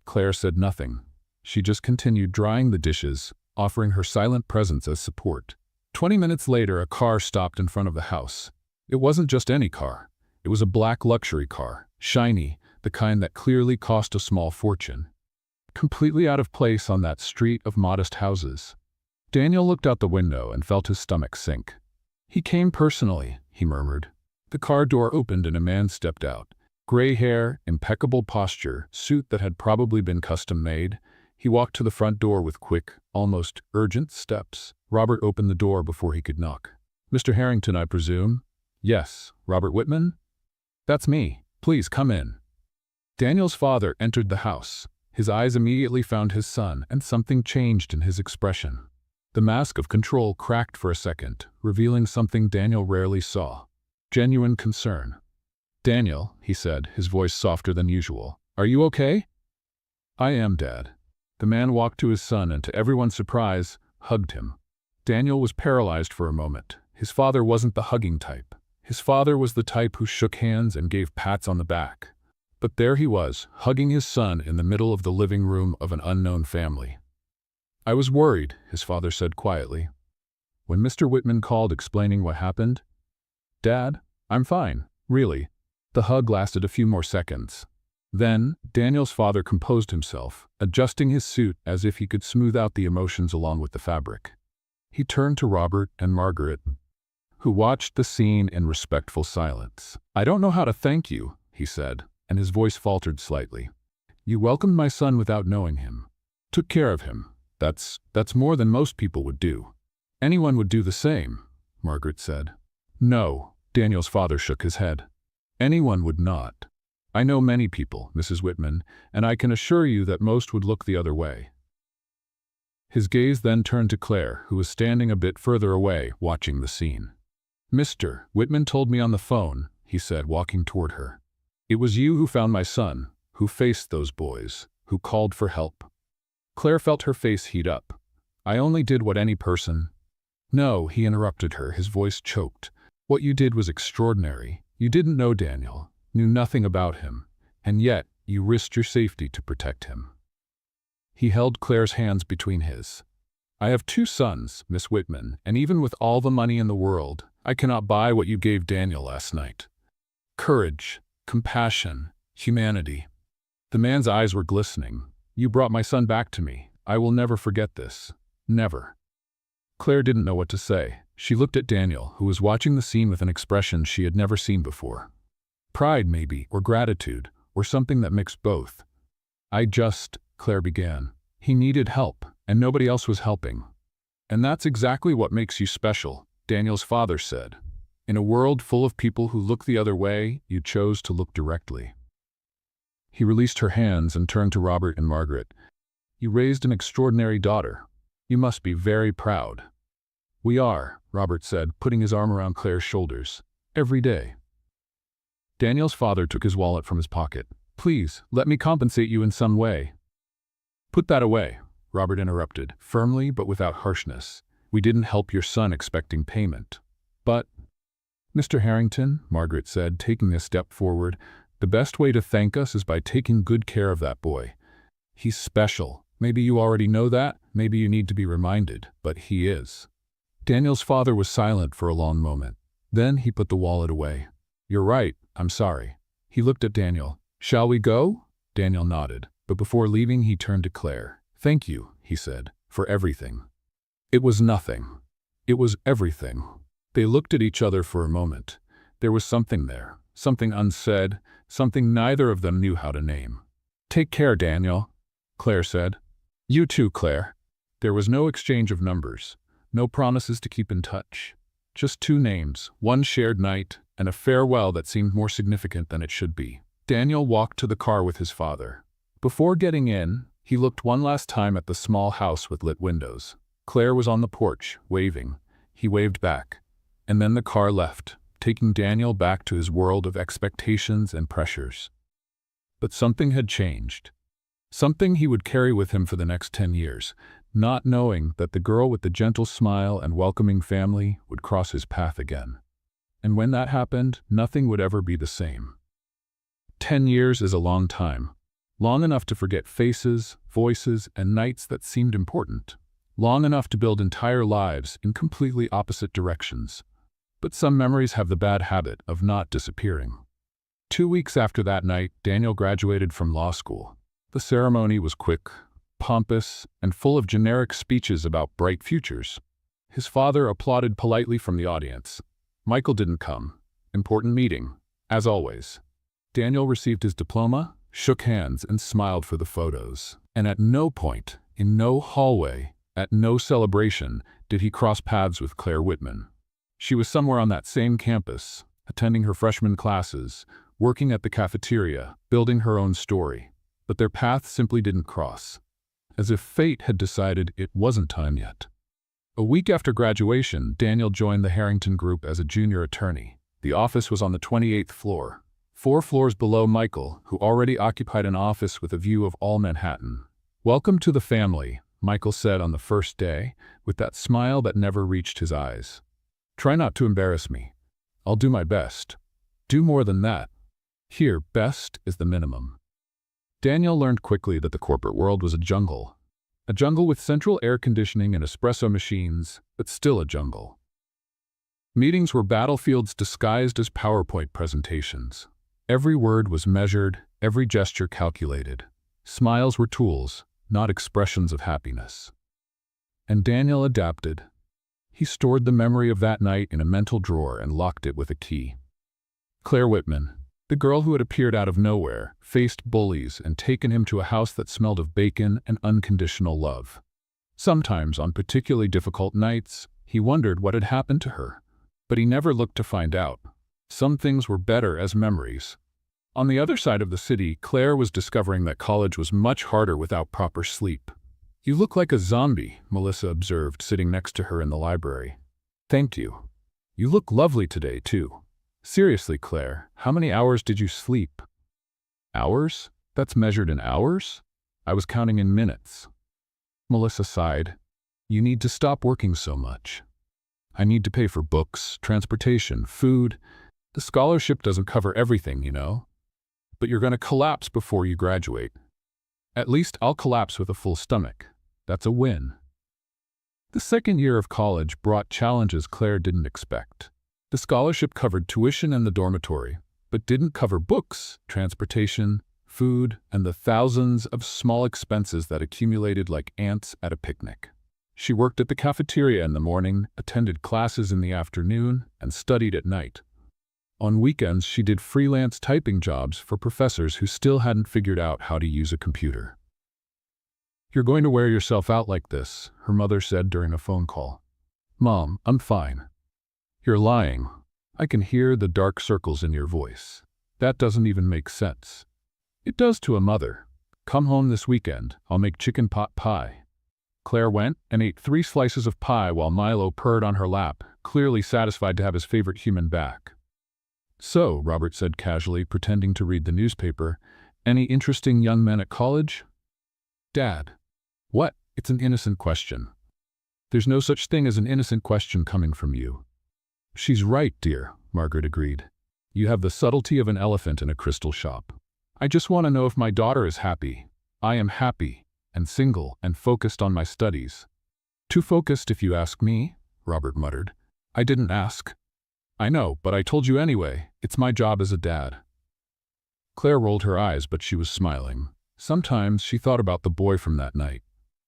Claire said nothing. She just continued drying the dishes, offering her silent presence as support. 20 minutes later, a car stopped in front of the house. It wasn't just any car. It was a black luxury car, shiny, the kind that clearly cost a small fortune. Completely out of place on that street of modest houses. Daniel looked out the window and felt his stomach sink. "He came personally," he murmured. The car door opened and a man stepped out. Gray hair, impeccable posture, suit that had probably been custom-made. He walked to the front door with quick, almost urgent steps. Robert opened the door before he could knock. "Mr. Harrington, I presume?" "Yes. Robert Whitman?" "That's me. Please come in." Daniel's father entered the house. His eyes immediately found his son, and something changed in his expression. The mask of control cracked for a second, revealing something Daniel rarely saw. Genuine concern. "Daniel," he said, his voice softer than usual. "Are you okay?" "I am, Dad." The man walked to his son and, to everyone's surprise, hugged him. Daniel was paralyzed for a moment. His father wasn't the hugging type. His father was the type who shook hands and gave pats on the back. But there he was, hugging his son in the middle of the living room of an unknown family. "I was worried," his father said quietly. When Mr. Whitman called explaining what happened, "Dad, I'm fine, really." The hug lasted a few more seconds. Then, Daniel's father composed himself, adjusting his suit as if he could smooth out the emotions along with the fabric. He turned to Robert and Margaret, who watched the scene in respectful silence. "I don't know how to thank you," he said, and his voice faltered slightly. "You welcomed my son without knowing him. Took care of him. That's more than most people would do." "Anyone would do the same," Margaret said. "No," Daniel's father shook his head. "Anyone would not. I know many people, Mrs. Whitman, and I can assure you that most would look the other way." His gaze then turned to Claire, who was standing a bit further away, watching the scene. "Mr. Whitman told me on the phone," he said, walking toward her. "It was you who found my son, who faced those boys, who called for help." Claire felt her face heat up. "I only did what any person—" "No," he interrupted her, his voice choked. "What you did was extraordinary. You didn't know Daniel, knew nothing about him, and yet you risked your safety to protect him." He held Claire's hands between his. "I have 2 sons, Miss Whitman, and even with all the money in the world, I cannot buy what you gave Daniel last night. Courage, compassion, humanity." The man's eyes were glistening. "You brought my son back to me. I will never forget this. Never." Claire didn't know what to say. She looked at Daniel, who was watching the scene with an expression she had never seen before. Pride, maybe, or gratitude, or something that mixed both. Claire began. "He needed help, and nobody else was helping. And that's exactly what makes you special," Daniel's father said. "In a world full of people who look the other way, you chose to look directly." He released her hands and turned to Robert and Margaret. "You raised an extraordinary daughter. You must be very proud." "We are," Robert said, putting his arm around Claire's shoulders. "Every day." Daniel's father took his wallet from his pocket. "Please, let me compensate you in some way." "Put that away," Robert interrupted, firmly but without harshness. "We didn't help your son expecting payment." "But—" "Mr. Harrington," Margaret said, taking a step forward, "the best way to thank us is by taking good care of that boy. He's special. Maybe you already know that, maybe you need to be reminded, but he is." Daniel's father was silent for a long moment. Then he put the wallet away. "You're right, I'm sorry." He looked at Daniel. "Shall we go?" Daniel nodded, but before leaving he turned to Claire. "Thank you," he said, "for everything." It was nothing. It was everything. They looked at each other for a moment. There was something there, something unsaid, something neither of them knew how to name. "Take care, Daniel," Claire said. "You too, Claire." There was no exchange of numbers, no promises to keep in touch. Just two names, one shared night, and a farewell that seemed more significant than it should be. Daniel walked to the car with his father. Before getting in, he looked one last time at the small house with lit windows. Claire was on the porch, waving. He waved back. And then the car left, taking Daniel back to his world of expectations and pressures. But something had changed. Something he would carry with him for the next 10 years, not knowing that the girl with the gentle smile and welcoming family would cross his path again. And when that happened, nothing would ever be the same. 10 years is a long time. Long enough to forget faces, voices, and nights that seemed important. Long enough to build entire lives in completely opposite directions. But some memories have the bad habit of not disappearing. 2 weeks after that night, Daniel graduated from law school. The ceremony was quick, pompous, and full of generic speeches about bright futures. His father applauded politely from the audience. Michael didn't come. Important meeting, as always. Daniel received his diploma, shook hands, and smiled for the photos. And at no point, in no hallway, at no celebration, did he cross paths with Claire Whitman. She was somewhere on that same campus, attending her freshman classes, working at the cafeteria, building her own story. But their paths simply didn't cross. As if fate had decided it wasn't time yet. A week after graduation, Daniel joined the Harrington Group as a junior attorney. The office was on the 28th floor, 4 floors below Michael, who already occupied an office with a view of all Manhattan. "Welcome to the family," Michael said on the first day, with that smile that never reached his eyes. "Try not to embarrass me. I'll do my best. Do more than that. Here, best is the minimum." Daniel learned quickly that the corporate world was a jungle. A jungle with central air conditioning and espresso machines, but still a jungle. Meetings were battlefields disguised as PowerPoint presentations. Every word was measured, every gesture calculated. Smiles were tools, not expressions of happiness. And Daniel adapted. He stored the memory of that night in a mental drawer and locked it with a key. Claire Whitman, the girl who had appeared out of nowhere, faced bullies and taken him to a house that smelled of bacon and unconditional love. Sometimes, on particularly difficult nights, he wondered what had happened to her. But he never looked to find out. Some things were better as memories. On the other side of the city, Claire was discovering that college was much harder without proper sleep. "You look like a zombie," Melissa observed, sitting next to her in the library. "Thank you. You look lovely today, too." "Seriously, Claire, how many hours did you sleep?" "Hours? That's measured in hours? I was counting in minutes." Melissa sighed. "You need to stop working so much. I need to pay for books, transportation, food. The scholarship doesn't cover everything, you know. But you're going to collapse before you graduate. At least I'll collapse with a full stomach. That's a win." The second year of college brought challenges Claire didn't expect. The scholarship covered tuition and the dormitory, but didn't cover books, transportation, food, and the thousands of small expenses that accumulated like ants at a picnic. She worked at the cafeteria in the morning, attended classes in the afternoon, and studied at night. On weekends, she did freelance typing jobs for professors who still hadn't figured out how to use a computer. "You're going to wear yourself out like this," her mother said during a phone call. "Mom, I'm fine." "You're lying. I can hear the dark circles in your voice. That doesn't even make sense." "It does to a mother. Come home this weekend. I'll make chicken pot pie." Claire went and ate 3 slices of pie while Milo purred on her lap, clearly satisfied to have his favorite human back. "So," Robert said casually, pretending to read the newspaper, "any interesting young men at college?" "Dad." "What? It's an innocent question." "There's no such thing as an innocent question coming from you." "She's right, dear," Margaret agreed. "You have the subtlety of an elephant in a crystal shop. I just want to know if my daughter is happy. I am happy, and single, and focused on my studies." "Too focused if you ask me," Robert muttered. "I didn't ask." "I know, but I told you anyway. It's my job as a dad." Claire rolled her eyes, but she was smiling. Sometimes she thought about the boy from that night.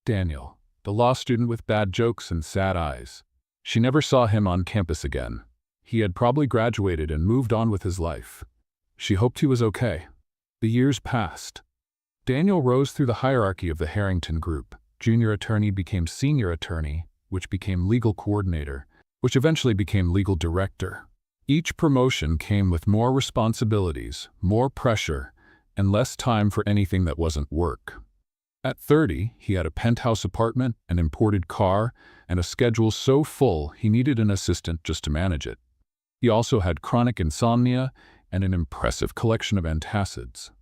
Daniel, the law student with bad jokes and sad eyes. She never saw him on campus again. He had probably graduated and moved on with his life. She hoped he was okay. The years passed. Daniel rose through the hierarchy of the Harrington Group. Junior attorney became senior attorney, which became legal coordinator, which eventually became legal director. Each promotion came with more responsibilities, more pressure, and less time for anything that wasn't work. At 30, he had a penthouse apartment, an imported car, and a schedule so full he needed an assistant just to manage it. He also had chronic insomnia and an impressive collection of antacids.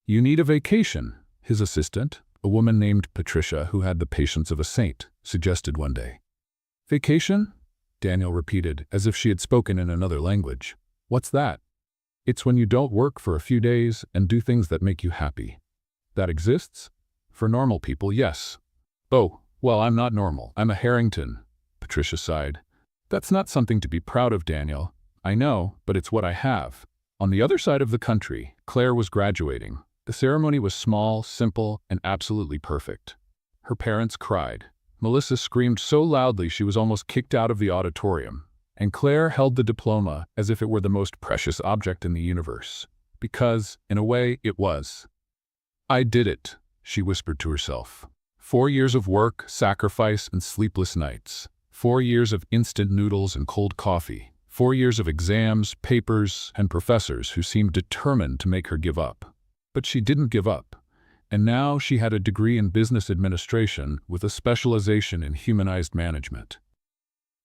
"You need a vacation," his assistant, a woman named Patricia who had the patience of a saint, suggested one day. "Vacation?" Daniel repeated, as if she had spoken in another language. "What's that?" "It's when you don't work for a few days and do things that make you happy." "That exists?" "For normal people, yes." "Oh, well, I'm not normal. I'm a Harrington," Patricia sighed. "That's not something to be proud of, Daniel. I know, but it's what I have." On the other side of the country, Claire was graduating. The ceremony was small, simple, and absolutely perfect. Her parents cried. Melissa screamed so loudly she was almost kicked out of the auditorium. And Claire held the diploma as if it were the most precious object in the universe. Because, in a way, it was. "I did it," she whispered to herself. 4 years of work, sacrifice, and sleepless nights. 4 years of instant noodles and cold coffee. 4 years of exams, papers, and professors who seemed determined to make her give up. But she didn't give up. And now she had a degree in business administration with a specialization in humanized management.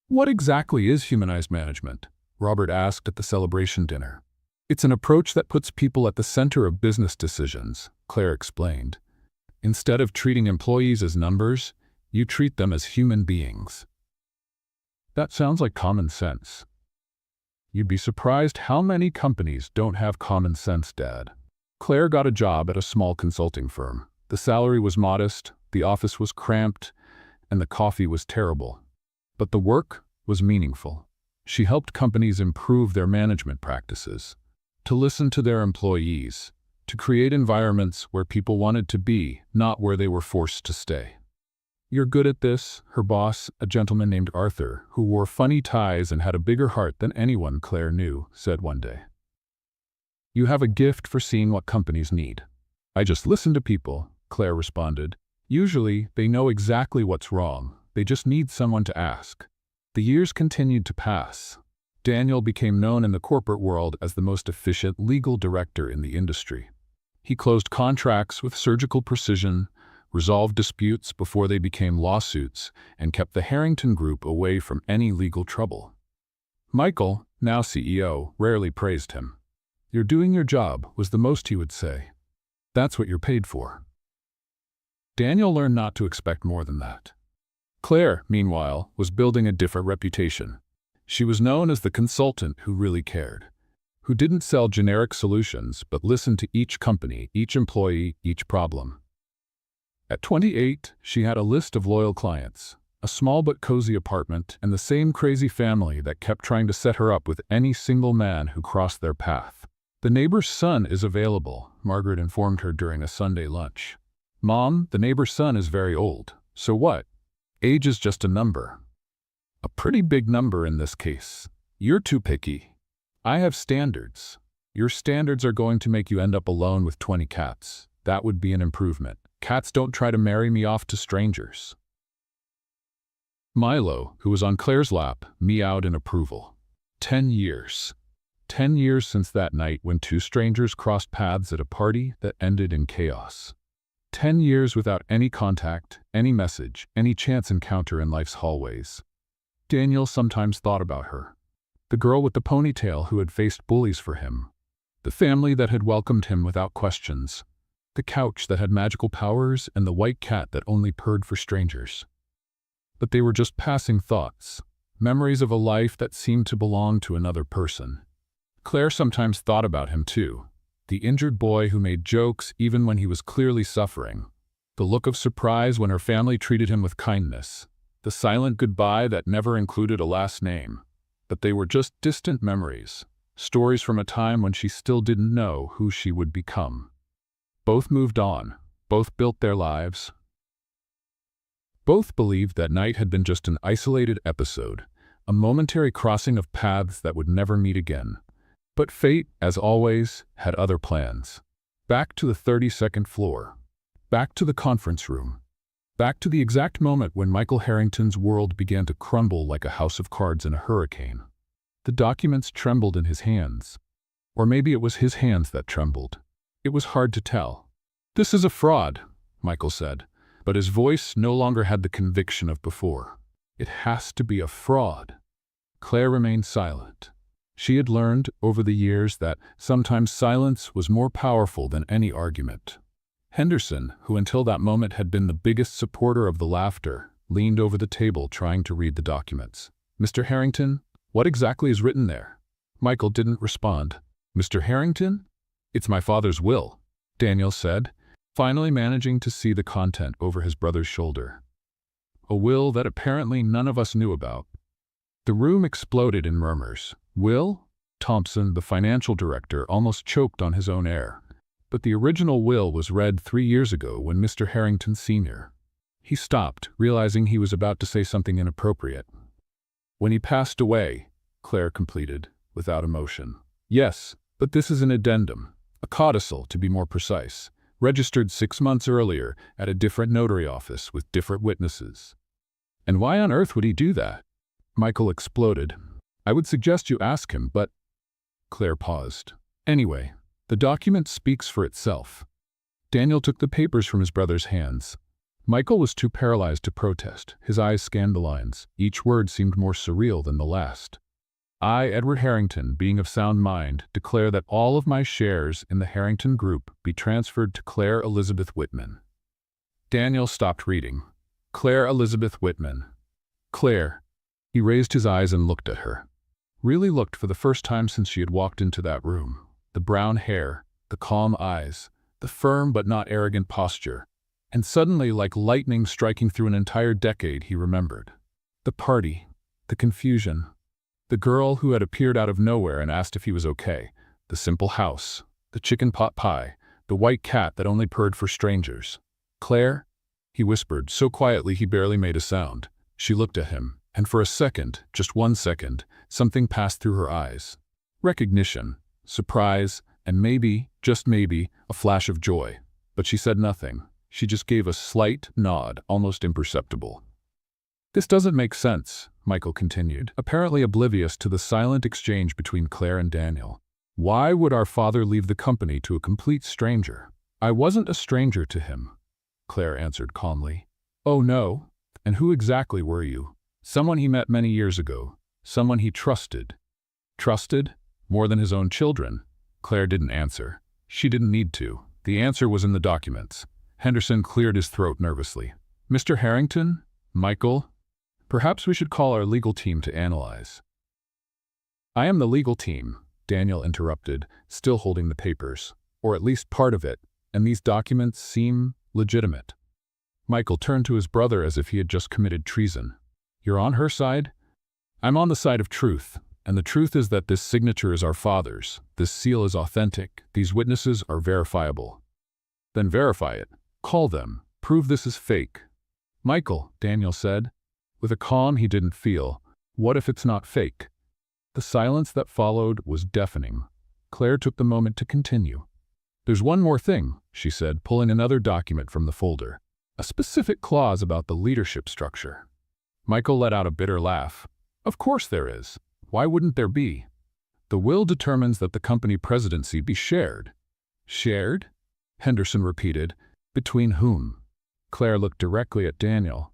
"What exactly is humanized management?" Robert asked at the celebration dinner. "It's an approach that puts people at the center of business decisions," Claire explained. "Instead of treating employees as numbers, you treat them as human beings." That sounds like common sense. You'd be surprised how many companies don't have common sense, Dad. Claire got a job at a small consulting firm. The salary was modest, the office was cramped, and the coffee was terrible. But the work was meaningful. She helped companies improve their management practices, to listen to their employees, to create environments where people wanted to be, not where they were forced to stay. "You're good at this," her boss, a gentleman named Arthur, who wore funny ties and had a bigger heart than anyone Claire knew, said one day. "You have a gift for seeing what companies need." "I just listen to people," Claire responded. "Usually, they know exactly what's wrong. They just need someone to ask." The years continued to pass. Daniel became known in the corporate world as the most efficient legal director in the industry. He closed contracts with surgical precision, resolved disputes before they became lawsuits, and kept the Harrington Group away from any legal trouble. Michael, now CEO, rarely praised him. "You're doing your job," was the most he would say. "That's what you're paid for." Daniel learned not to expect more than that. Claire, meanwhile, was building a different reputation. She was known as the consultant who really cared, who didn't sell generic solutions but listened to each company, each employee, each problem. At 28, she had a list of loyal clients, a small but cozy apartment, and the same crazy family that kept trying to set her up with any single man who crossed their path. "The neighbor's son is available," Margaret informed her during a Sunday lunch. "Mom, the neighbor's son is very old. So what? Age is just a number." "A pretty big number in this case. You're too picky. I have standards. Your standards are going to make you end up alone with 20 cats. That would be an improvement. Cats don't try to marry me off to strangers." Milo, who was on Claire's lap, meowed in approval. 10 years. 10 years since that night when 2 strangers crossed paths at a party that ended in chaos. 10 years without any contact, any message, any chance encounter in life's hallways. Daniel sometimes thought about her. The girl with the ponytail who had faced bullies for him. The family that had welcomed him without questions. The couch that had magical powers and the white cat that only purred for strangers. But they were just passing thoughts, memories of a life that seemed to belong to another person. Claire sometimes thought about him too. The injured boy who made jokes even when he was clearly suffering. The look of surprise when her family treated him with kindness. The silent goodbye that never included a last name. But they were just distant memories. Stories from a time when she still didn't know who she would become. Both moved on. Both built their lives. Both believed that night had been just an isolated episode, a momentary crossing of paths that would never meet again. But fate, as always, had other plans. Back to the 32nd floor. Back to the conference room. Back to the exact moment when Michael Harrington's world began to crumble like a house of cards in a hurricane. The documents trembled in his hands. Or maybe it was his hands that trembled. It was hard to tell. "This is a fraud," Michael said, but his voice no longer had the conviction of before. "It has to be a fraud." Claire remained silent. She had learned over the years that sometimes silence was more powerful than any argument. Henderson, who until that moment had been the biggest supporter of the laughter, leaned over the table trying to read the documents. "Mr. Harrington, what exactly is written there?" Michael didn't respond. "Mr. Harrington? It's my father's will," Daniel said, finally managing to see the content over his brother's shoulder. A will that apparently none of us knew about. The room exploded in murmurs. "Will?" Thompson, the financial director, almost choked on his own air. But the original will was read 3 years ago when Mr. Harrington Sr. He stopped, realizing he was about to say something inappropriate. "When he passed away," Claire completed, without emotion. "Yes, but this is an addendum, a codicil to be more precise, registered 6 months earlier at a different notary office with different witnesses." "And why on earth would he do that?" Michael exploded. "I would suggest you ask him, but—" Claire paused. "Anyway, the document speaks for itself." Daniel took the papers from his brother's hands. Michael was too paralyzed to protest. His eyes scanned the lines. Each word seemed more surreal than the last. "I, Edward Harrington, being of sound mind, declare that all of my shares in the Harrington Group be transferred to Claire Elizabeth Whitman." Daniel stopped reading. "Claire Elizabeth Whitman. Claire." He raised his eyes and looked at her. Really looked for the first time since she had walked into that room. The brown hair, the calm eyes, the firm but not arrogant posture. And suddenly, like lightning striking through an entire decade, he remembered. The party, the confusion, the girl who had appeared out of nowhere and asked if he was okay, the simple house, the chicken pot pie, the white cat that only purred for strangers. "Claire?" he whispered, so quietly he barely made a sound. She looked at him. And for a second, just 1 second, something passed through her eyes. Recognition, surprise, and maybe, just maybe, a flash of joy. But she said nothing. She just gave a slight nod, almost imperceptible. "This doesn't make sense," Michael continued, apparently oblivious to the silent exchange between Claire and Daniel. "Why would our father leave the company to a complete stranger?" "I wasn't a stranger to him," Claire answered calmly. "Oh no? And who exactly were you?" "Someone he met many years ago. Someone he trusted." "Trusted? More than his own children?" Claire didn't answer. She didn't need to. The answer was in the documents. Henderson cleared his throat nervously. "Mr. Harrington? Michael? Perhaps we should call our legal team to analyze." "I am the legal team," Daniel interrupted, still holding the papers. "Or at least part of it, and these documents seem legitimate." Michael turned to his brother as if he had just committed treason. "You're on her side?" "I'm on the side of truth, and the truth is that this signature is our father's. This seal is authentic. These witnesses are verifiable." "Then verify it. Call them. Prove this is fake." "Michael," Daniel said, with a calm he didn't feel, "what if it's not fake?" The silence that followed was deafening. Claire took the moment to continue. "There's one more thing," she said, pulling another document from the folder. "A specific clause about the leadership structure." Michael let out a bitter laugh. "Of course there is. Why wouldn't there be? The will determines that the company presidency be shared." "Shared?" Henderson repeated. "Between whom?" Claire looked directly at Daniel.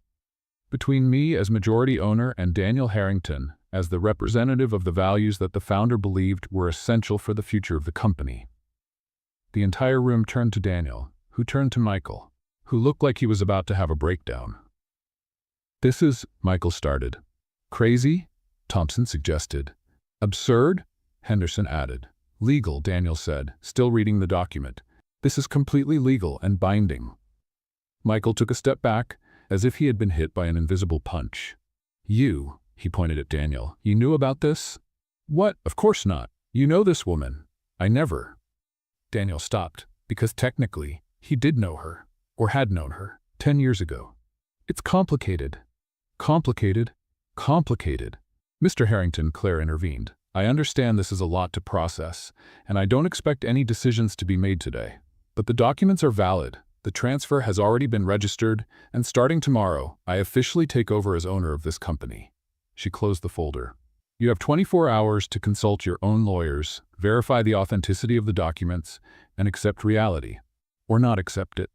"Between me as majority owner and Daniel Harrington as the representative of the values that the founder believed were essential for the future of the company." The entire room turned to Daniel, who turned to Michael, who looked like he was about to have a breakdown. "This is," Michael started. "Crazy?" Thompson suggested. "Absurd?" Henderson added. "Legal," Daniel said, still reading the document. "This is completely legal and binding." Michael took a step back, as if he had been hit by an invisible punch. "You," he pointed at Daniel, "you knew about this?" "What? Of course not," You know this woman. I never. Daniel stopped, because technically, he did know her, or had known her, 10 years ago. It's complicated. Complicated. Complicated. Mr. Harrington, Claire intervened. I understand this is a lot to process, and I don't expect any decisions to be made today. But the documents are valid. The transfer has already been registered, and starting tomorrow, I officially take over as owner of this company. She closed the folder. You have 24 hours to consult your own lawyers, verify the authenticity of the documents, and accept reality. Or not accept it.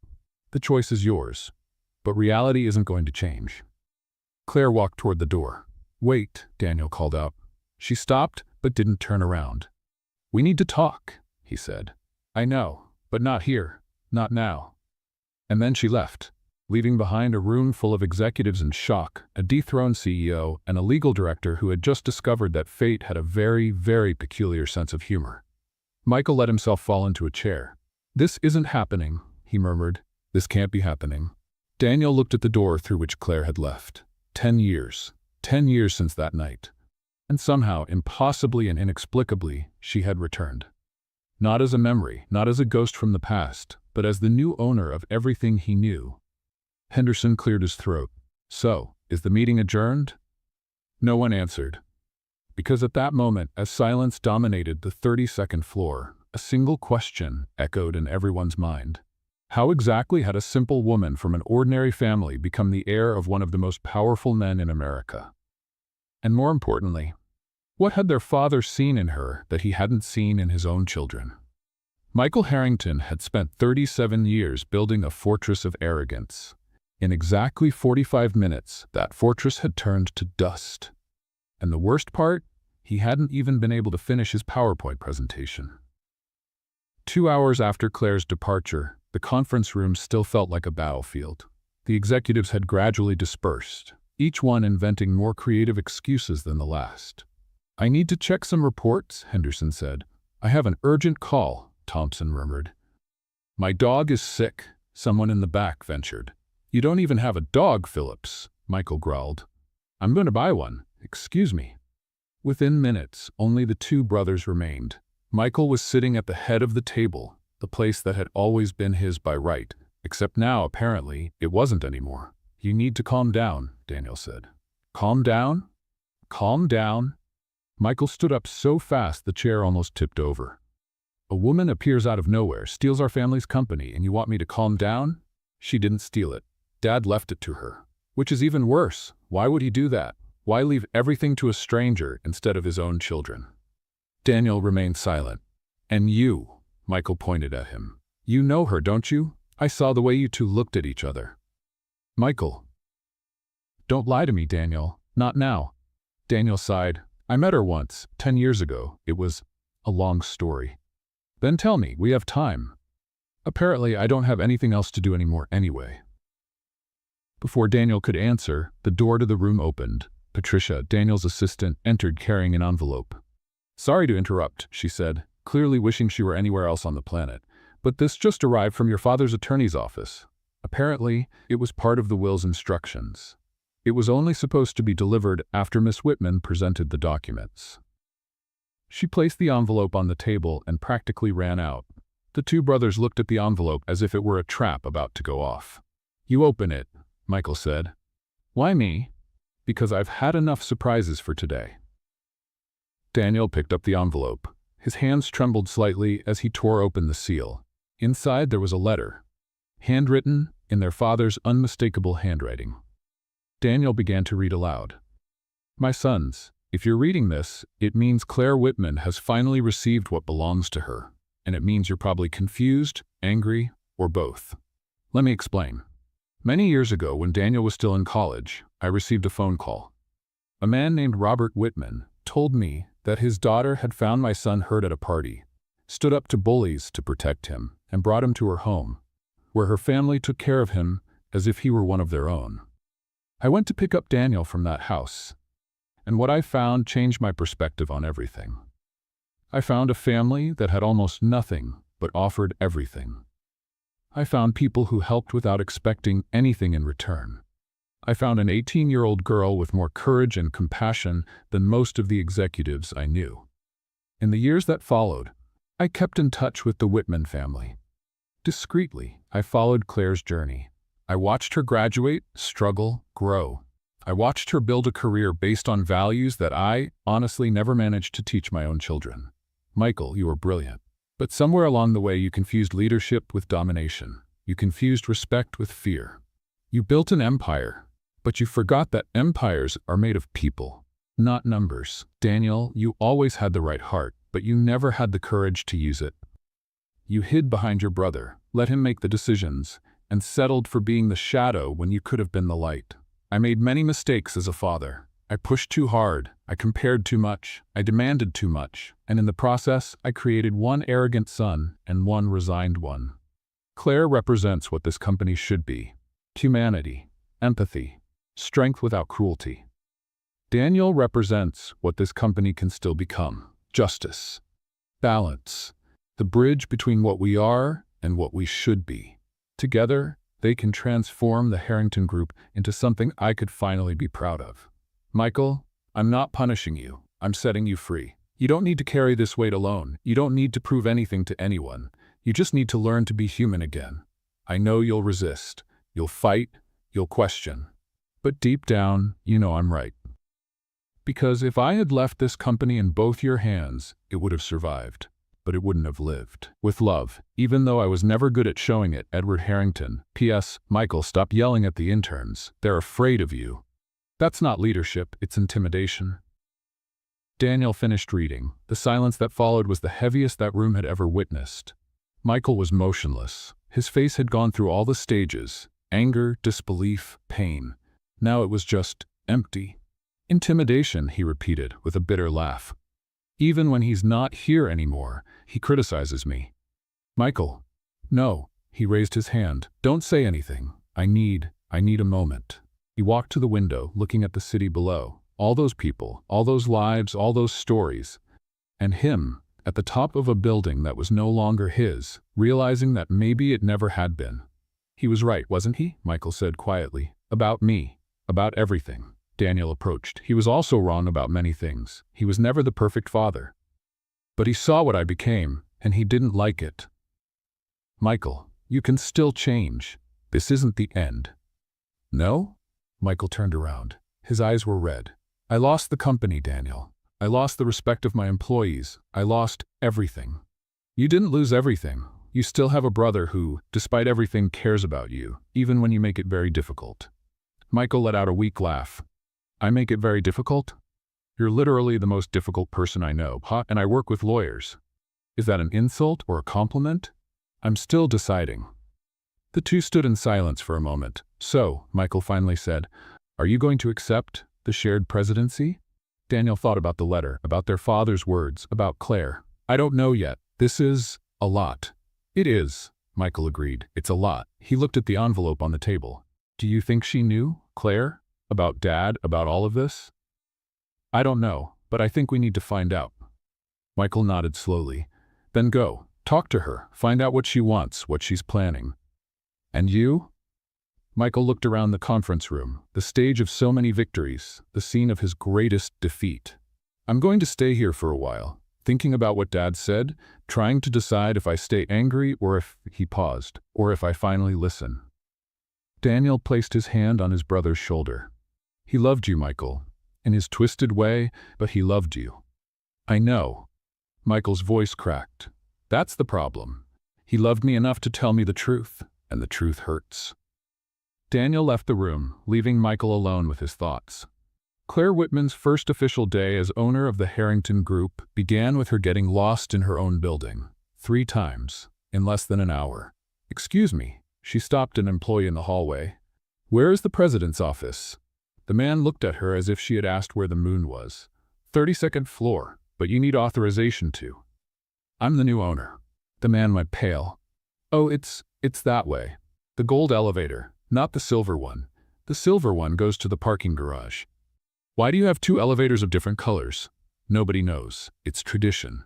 The choice is yours. But reality isn't going to change. Claire walked toward the door. Wait, Daniel called out. She stopped, but didn't turn around. We need to talk, he said. I know, but not here, not now. And then she left, leaving behind a room full of executives in shock, a dethroned CEO, and a legal director who had just discovered that fate had a very, very peculiar sense of humor. Michael let himself fall into a chair. This isn't happening, he murmured. This can't be happening. Daniel looked at the door through which Claire had left. 10 years. 10 years since that night. And somehow, impossibly and inexplicably, she had returned. Not as a memory, not as a ghost from the past, but as the new owner of everything he knew. Henderson cleared his throat. So, is the meeting adjourned? No one answered. Because at that moment, as silence dominated the 32nd floor, a single question echoed in everyone's mind. How exactly had a simple woman from an ordinary family become the heir of one of the most powerful men in America? And more importantly, what had their father seen in her that he hadn't seen in his own children? Michael Harrington had spent 37 years building a fortress of arrogance. In exactly 45 minutes, that fortress had turned to dust. And the worst part? He hadn't even been able to finish his PowerPoint presentation. 2 hours after Claire's departure, the conference room still felt like a battlefield. The executives had gradually dispersed, each one inventing more creative excuses than the last. I need to check some reports, Henderson said. I have an urgent call, Thompson murmured. My dog is sick, someone in the back ventured. You don't even have a dog, Phillips, Michael growled. I'm going to buy one, excuse me. Within minutes, only the two brothers remained. Michael was sitting at the head of the table, the place that had always been his by right, except now, apparently, it wasn't anymore. You need to calm down, Daniel said. Calm down? Calm down? Michael stood up so fast the chair almost tipped over. A woman appears out of nowhere, steals our family's company, and you want me to calm down? She didn't steal it. Dad left it to her. Which is even worse. Why would he do that? Why leave everything to a stranger instead of his own children? Daniel remained silent. And you, Michael pointed at him. You know her, don't you? I saw the way you two looked at each other. Michael. Don't lie to me, Daniel. Not now. Daniel sighed. I met her once, 10 years ago. It was a long story. Then tell me, we have time. Apparently, I don't have anything else to do anymore anyway. Before Daniel could answer, the door to the room opened. Patricia, Daniel's assistant, entered carrying an envelope. Sorry to interrupt, she said, clearly wishing she were anywhere else on the planet, but this just arrived from your father's attorney's office. Apparently, it was part of the will's instructions. It was only supposed to be delivered after Miss Whitman presented the documents. She placed the envelope on the table and practically ran out. The two brothers looked at the envelope as if it were a trap about to go off. You open it, Michael said. Why me? Because I've had enough surprises for today. Daniel picked up the envelope. His hands trembled slightly as he tore open the seal. Inside there was a letter, handwritten in their father's unmistakable handwriting. Daniel began to read aloud. My sons, if you're reading this, it means Claire Whitman has finally received what belongs to her, and it means you're probably confused, angry, or both. Let me explain. Many years ago, when Daniel was still in college, I received a phone call. A man named Robert Whitman told me that his daughter had found my son hurt at a party, stood up to bullies to protect him, and brought him to her home, where her family took care of him as if he were one of their own. I went to pick up Daniel from that house, and what I found changed my perspective on everything. I found a family that had almost nothing but offered everything. I found people who helped without expecting anything in return. I found an 18-year-old girl with more courage and compassion than most of the executives I knew. In the years that followed, I kept in touch with the Whitman family. Discreetly, I followed Claire's journey. I watched her graduate, struggle, grow. I watched her build a career based on values that I, honestly, never managed to teach my own children. Michael, you were brilliant. But somewhere along the way you confused leadership with domination. You confused respect with fear. You built an empire, but you forgot that empires are made of people, not numbers. Daniel, you always had the right heart, but you never had the courage to use it. You hid behind your brother, let him make the decisions, and settled for being the shadow when you could have been the light. I made many mistakes as a father. I pushed too hard, I compared too much, I demanded too much, and in the process, I created one arrogant son and one resigned one. Claire represents what this company should be: humanity, empathy, strength without cruelty. Daniel represents what this company can still become: justice, balance, the bridge between what we are and what we should be. Together, they can transform the Harrington Group into something I could finally be proud of. Michael, I'm not punishing you. I'm setting you free. You don't need to carry this weight alone. You don't need to prove anything to anyone. You just need to learn to be human again. I know you'll resist. You'll fight. You'll question. But deep down, you know I'm right. Because if I had left this company in both your hands, it would have survived. But it wouldn't have lived. With love, even though I was never good at showing it, Edward Harrington. P.S. Michael, stop yelling at the interns. They're afraid of you. That's not leadership, it's intimidation. Daniel finished reading. The silence that followed was the heaviest that room had ever witnessed. Michael was motionless. His face had gone through all the stages: anger, disbelief, pain. Now it was just empty. Intimidation, he repeated with a bitter laugh. Even when he's not here anymore, he criticizes me. Michael. No, he raised his hand. Don't say anything. I need a moment. He walked to the window, looking at the city below. All those people, all those lives, all those stories. And him, at the top of a building that was no longer his, realizing that maybe it never had been. He was right, wasn't he? Michael said quietly. About me. About everything. Daniel approached. He was also wrong about many things. He was never the perfect father. But he saw what I became, and he didn't like it. Michael, you can still change. This isn't the end. No? Michael turned around. His eyes were red. I lost the company, Daniel. I lost the respect of my employees. I lost everything. You didn't lose everything. You still have a brother who, despite everything, cares about you, even when you make it very difficult. Michael let out a weak laugh. I make it very difficult? You're literally the most difficult person I know, and I work with lawyers. Is that an insult or a compliment? I'm still deciding. The two stood in silence for a moment. So, Michael finally said, are you going to accept the shared presidency? Daniel thought about the letter, about their father's words, about Claire. I don't know yet. This is a lot. It is, Michael agreed. It's a lot. He looked at the envelope on the table. Do you think she knew, Claire? About Dad, about all of this? I don't know, but I think we need to find out. Michael nodded slowly. Then go. Talk to her. Find out what she wants, what she's planning. And you? Michael looked around the conference room, the stage of so many victories, the scene of his greatest defeat. I'm going to stay here for a while, thinking about what Dad said, trying to decide if I stay angry or if he paused, or if I finally listen. Daniel placed his hand on his brother's shoulder. He loved you, Michael, in his twisted way, but he loved you. I know. Michael's voice cracked. That's the problem. He loved me enough to tell me the truth, and the truth hurts. Daniel left the room, leaving Michael alone with his thoughts. Claire Whitman's first official day as owner of the Harrington Group began with her getting lost in her own building, 3 times, in less than an hour. Excuse me, she stopped an employee in the hallway. Where is the president's office? The man looked at her as if she had asked where the moon was. 32nd floor, but you need authorization to. I'm the new owner. The man went pale. Oh, it's that way. The gold elevator, not the silver one. The silver one goes to the parking garage. Why do you have 2 elevators of different colors? Nobody knows. It's tradition.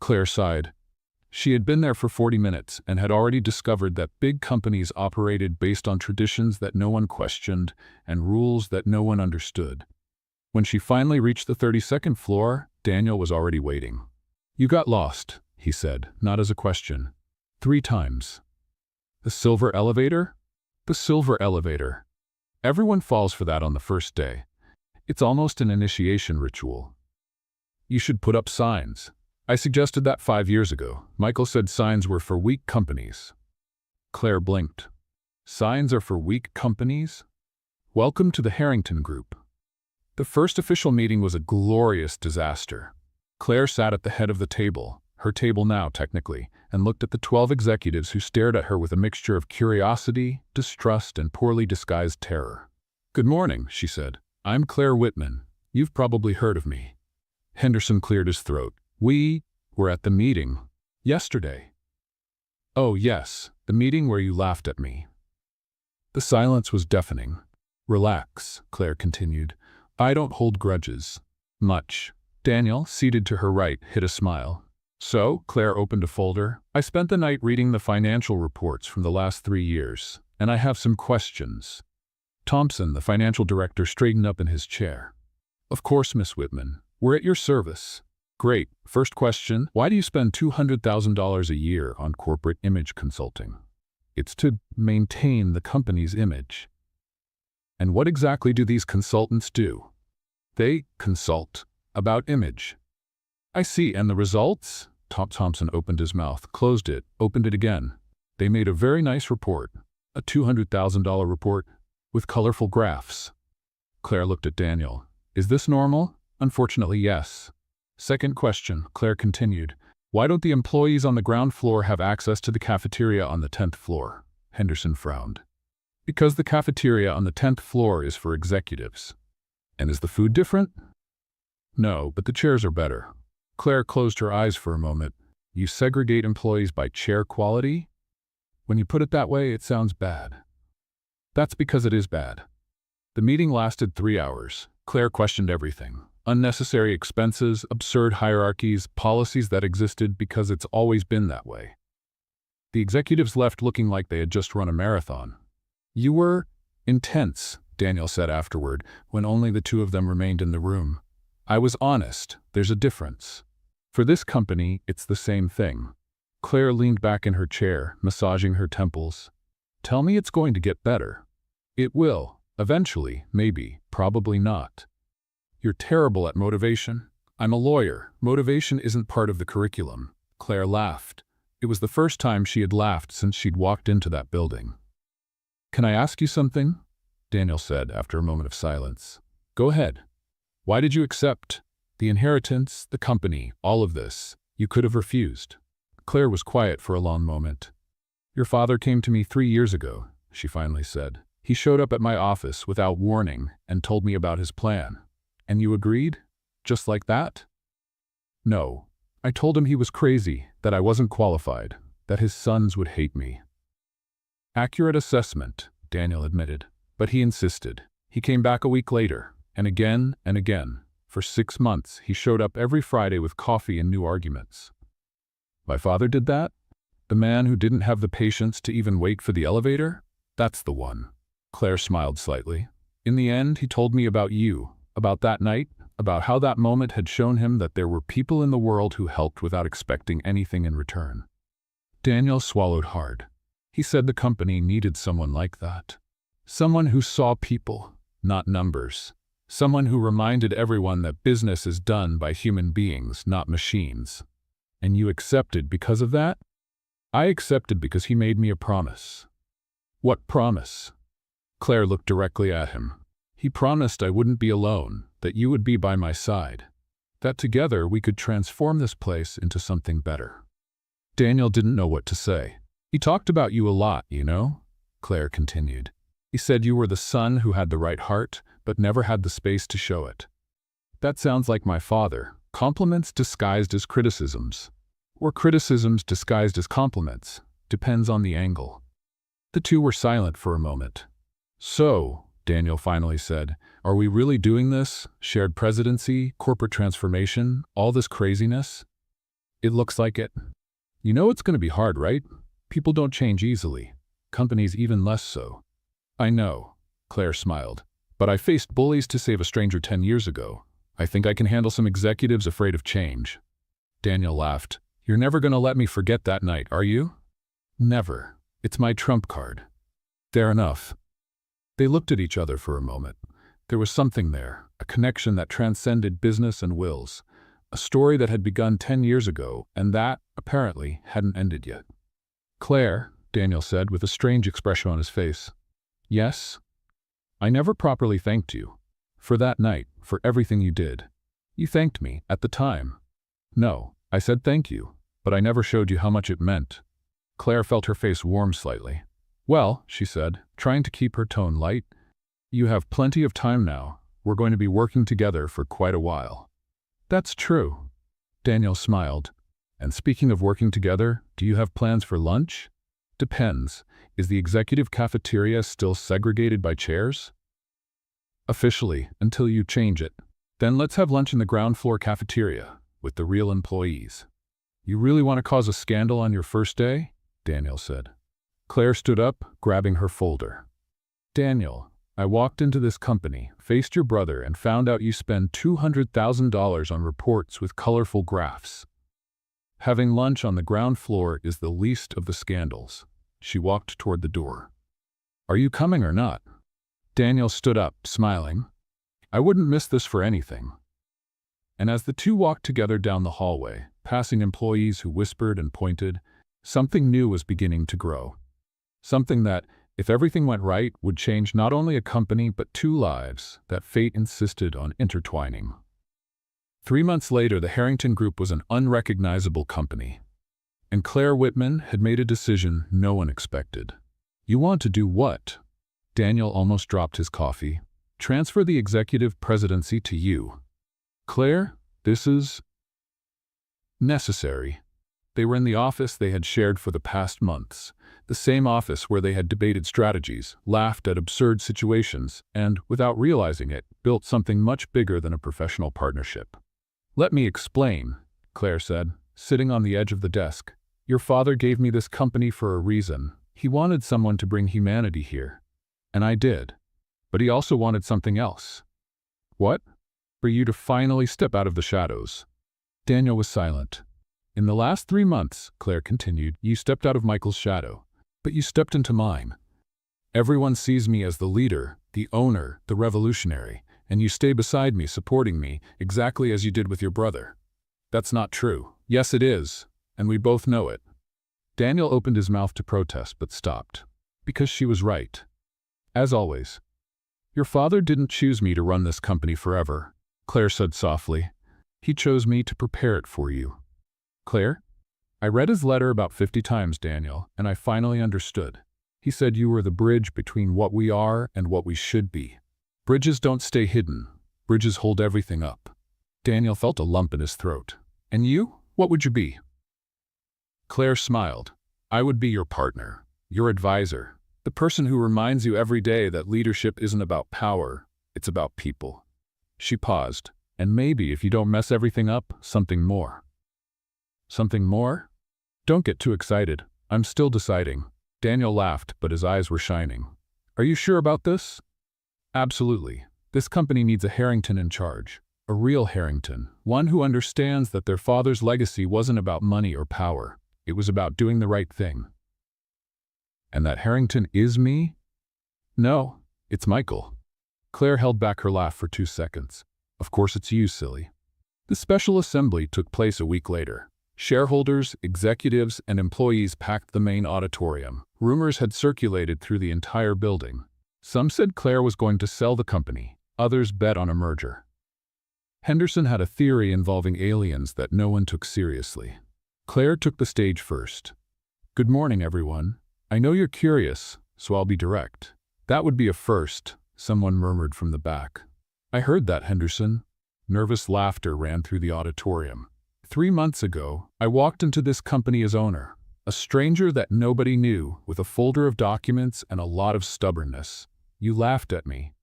Claire sighed. She had been there for 40 minutes and had already discovered that big companies operated based on traditions that no one questioned and rules that no one understood. When she finally reached the 32nd floor, Daniel was already waiting. You got lost, he said, not as a question. 3 times. The silver elevator? The silver elevator. Everyone falls for that on the first day. It's almost an initiation ritual. You should put up signs. I suggested that 5 years ago. Michael said signs were for weak companies. Claire blinked. Signs are for weak companies? Welcome to the Harrington Group. The first official meeting was a glorious disaster. Claire sat at the head of the table, her table now technically, and looked at the 12 executives who stared at her with a mixture of curiosity, distrust, and poorly disguised terror. Good morning, she said. I'm Claire Whitman. You've probably heard of me. Henderson cleared his throat. We were at the meeting yesterday. Oh yes, the meeting where you laughed at me. The silence was deafening. Relax, Claire continued. I don't hold grudges. Much. Daniel, seated to her right, hid a smile. So, Claire opened a folder. I spent the night reading the financial reports from the last 3 years, and I have some questions. Thompson, the financial director, straightened up in his chair. Of course, Miss Whitman. We're at your service. Great. First question, why do you spend $200,000 a year on corporate image consulting? It's to maintain the company's image. And what exactly do these consultants do? They consult about image. I see, and the results? Thompson opened his mouth, closed it, opened it again. They made a very nice report, a $200,000 report, with colorful graphs. Claire looked at Daniel. Is this normal? Unfortunately, yes. Second question, Claire continued. Why don't the employees on the ground floor have access to the cafeteria on the 10th floor? Henderson frowned. Because the cafeteria on the 10th floor is for executives. And is the food different? No, but the chairs are better. Claire closed her eyes for a moment. You segregate employees by chair quality? When you put it that way, it sounds bad. That's because it is bad. The meeting lasted 3 hours. Claire questioned everything. Unnecessary expenses, absurd hierarchies, policies that existed because it's always been that way. The executives left looking like they had just run a marathon. You were intense, Daniel said afterward, when only the 2 of them remained in the room. I was honest. There's a difference. For this company, it's the same thing. Claire leaned back in her chair, massaging her temples. Tell me it's going to get better. It will. Eventually, maybe. Probably not. You're terrible at motivation. I'm a lawyer. Motivation isn't part of the curriculum. Claire laughed. It was the first time she had laughed since she'd walked into that building. Can I ask you something? Daniel said after a moment of silence. Go ahead. Why did you accept? The inheritance, the company, all of this. You could have refused. Claire was quiet for a long moment. Your father came to me 3 years ago, she finally said. He showed up at my office without warning and told me about his plan. And you agreed? Just like that? No. I told him he was crazy, that I wasn't qualified, that his sons would hate me. Accurate assessment, Daniel admitted. But he insisted. He came back a week later, and again and again. For 6 months, he showed up every Friday with coffee and new arguments. My father did that? The man who didn't have the patience to even wait for the elevator? That's the one. Claire smiled slightly. In the end, he told me about you, about that night, about how that moment had shown him that there were people in the world who helped without expecting anything in return. Daniel swallowed hard. He said the company needed someone like that. Someone who saw people, not numbers. Someone who reminded everyone that business is done by human beings, not machines. And you accepted because of that? I accepted because he made me a promise. What promise? Claire looked directly at him. He promised I wouldn't be alone, that you would be by my side, that together we could transform this place into something better. Daniel didn't know what to say. He talked about you a lot, you know, Claire continued. He said you were the son who had the right heart, but never had the space to show it. That sounds like my father. Compliments disguised as criticisms. Or criticisms disguised as compliments. Depends on the angle. The 2 were silent for a moment. So, Daniel finally said, are we really doing this? Shared presidency, corporate transformation, all this craziness? It looks like it. You know it's going to be hard, right? People don't change easily. Companies even less so. I know, Claire smiled. But I faced bullies to save a stranger 10 years ago. I think I can handle some executives afraid of change. Daniel laughed. You're never going to let me forget that night, are you? Never. It's my trump card. Fair enough. They looked at each other for a moment. There was something there, a connection that transcended business and wills, a story that had begun 10 years ago and that, apparently, hadn't ended yet. Claire, Daniel said with a strange expression on his face. Yes? I never properly thanked you. For that night, for everything you did. You thanked me, at the time. No, I said thank you, but I never showed you how much it meant. Claire felt her face warm slightly. Well, she said, trying to keep her tone light, you have plenty of time now. We're going to be working together for quite a while. That's true. Daniel smiled. And speaking of working together, do you have plans for lunch? Depends. Is the executive cafeteria still segregated by chairs? Officially, until you change it. Then let's have lunch in the ground floor cafeteria, with the real employees. You really want to cause a scandal on your first day? Daniel said. Claire stood up, grabbing her folder. Daniel, I walked into this company, faced your brother, and found out you spend $200,000 on reports with colorful graphs. Having lunch on the ground floor is the least of the scandals. She walked toward the door. Are you coming or not? Daniel stood up, smiling. I wouldn't miss this for anything. And as the two walked together down the hallway, passing employees who whispered and pointed, something new was beginning to grow. Something that, if everything went right, would change not only a company but two lives that fate insisted on intertwining. 3 months later, the Harrington Group was an unrecognizable company. And Claire Whitman had made a decision no one expected. You want to do what? Daniel almost dropped his coffee. Transfer the executive presidency to you. Claire, this is necessary. They were in the office they had shared for the past months, the same office where they had debated strategies, laughed at absurd situations, and, without realizing it, built something much bigger than a professional partnership. Let me explain, Claire said, sitting on the edge of the desk. Your father gave me this company for a reason. He wanted someone to bring humanity here. And I did. But he also wanted something else. What? For you to finally step out of the shadows. Daniel was silent. In the last 3 months, Claire continued, you stepped out of Michael's shadow, but you stepped into mine. Everyone sees me as the leader, the owner, the revolutionary, and you stay beside me, supporting me, exactly as you did with your brother. That's not true. Yes, it is, and we both know it. Daniel opened his mouth to protest, but stopped. Because she was right. As always. Your father didn't choose me to run this company forever, Claire said softly. He chose me to prepare it for you. Claire? I read his letter about 50 times, Daniel, and I finally understood. He said you were the bridge between what we are and what we should be. Bridges don't stay hidden. Bridges hold everything up. Daniel felt a lump in his throat. And you? What would you be? Claire smiled. I would be your partner, your advisor, the person who reminds you every day that leadership isn't about power, it's about people. She paused. And maybe, if you don't mess everything up, something more. Something more? Don't get too excited. I'm still deciding. Daniel laughed, but his eyes were shining. Are you sure about this? Absolutely. This company needs a Harrington in charge. A real Harrington. One who understands that their father's legacy wasn't about money or power. It was about doing the right thing. And that Harrington is me? No, it's Michael. Claire held back her laugh for 2 seconds. Of course it's you, silly. The special assembly took place a week later. Shareholders, executives, and employees packed the main auditorium. Rumors had circulated through the entire building. Some said Claire was going to sell the company. Others bet on a merger. Henderson had a theory involving aliens that no one took seriously. Claire took the stage first. Good morning, everyone. I know you're curious, so I'll be direct. That would be a first, someone murmured from the back. I heard that, Henderson. Nervous laughter ran through the auditorium. 3 months ago, I walked into this company as owner, a stranger that nobody knew, with a folder of documents and a lot of stubbornness. You laughed at me.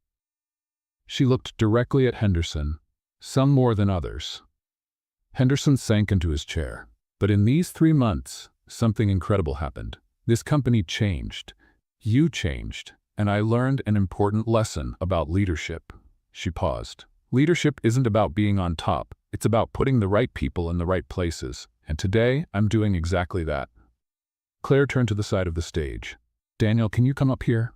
She looked directly at Henderson, some more than others. Henderson sank into his chair. But in these 3 months, something incredible happened. This company changed. You changed. And I learned an important lesson about leadership. She paused. Leadership isn't about being on top. It's about putting the right people in the right places, and today I'm doing exactly that. Claire turned to the side of the stage. Daniel, can you come up here?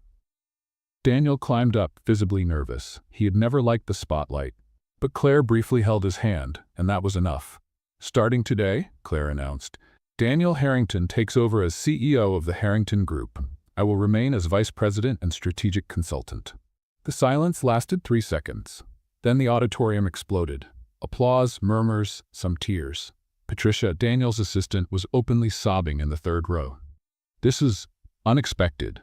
Daniel climbed up, visibly nervous. He had never liked the spotlight. But Claire briefly held his hand, and that was enough. Starting today, Claire announced, Daniel Harrington takes over as CEO of the Harrington Group. I will remain as vice president and strategic consultant. The silence lasted 3 seconds. Then the auditorium exploded. Applause, murmurs, some tears. Patricia, Daniel's assistant, was openly sobbing in the third row. This is unexpected,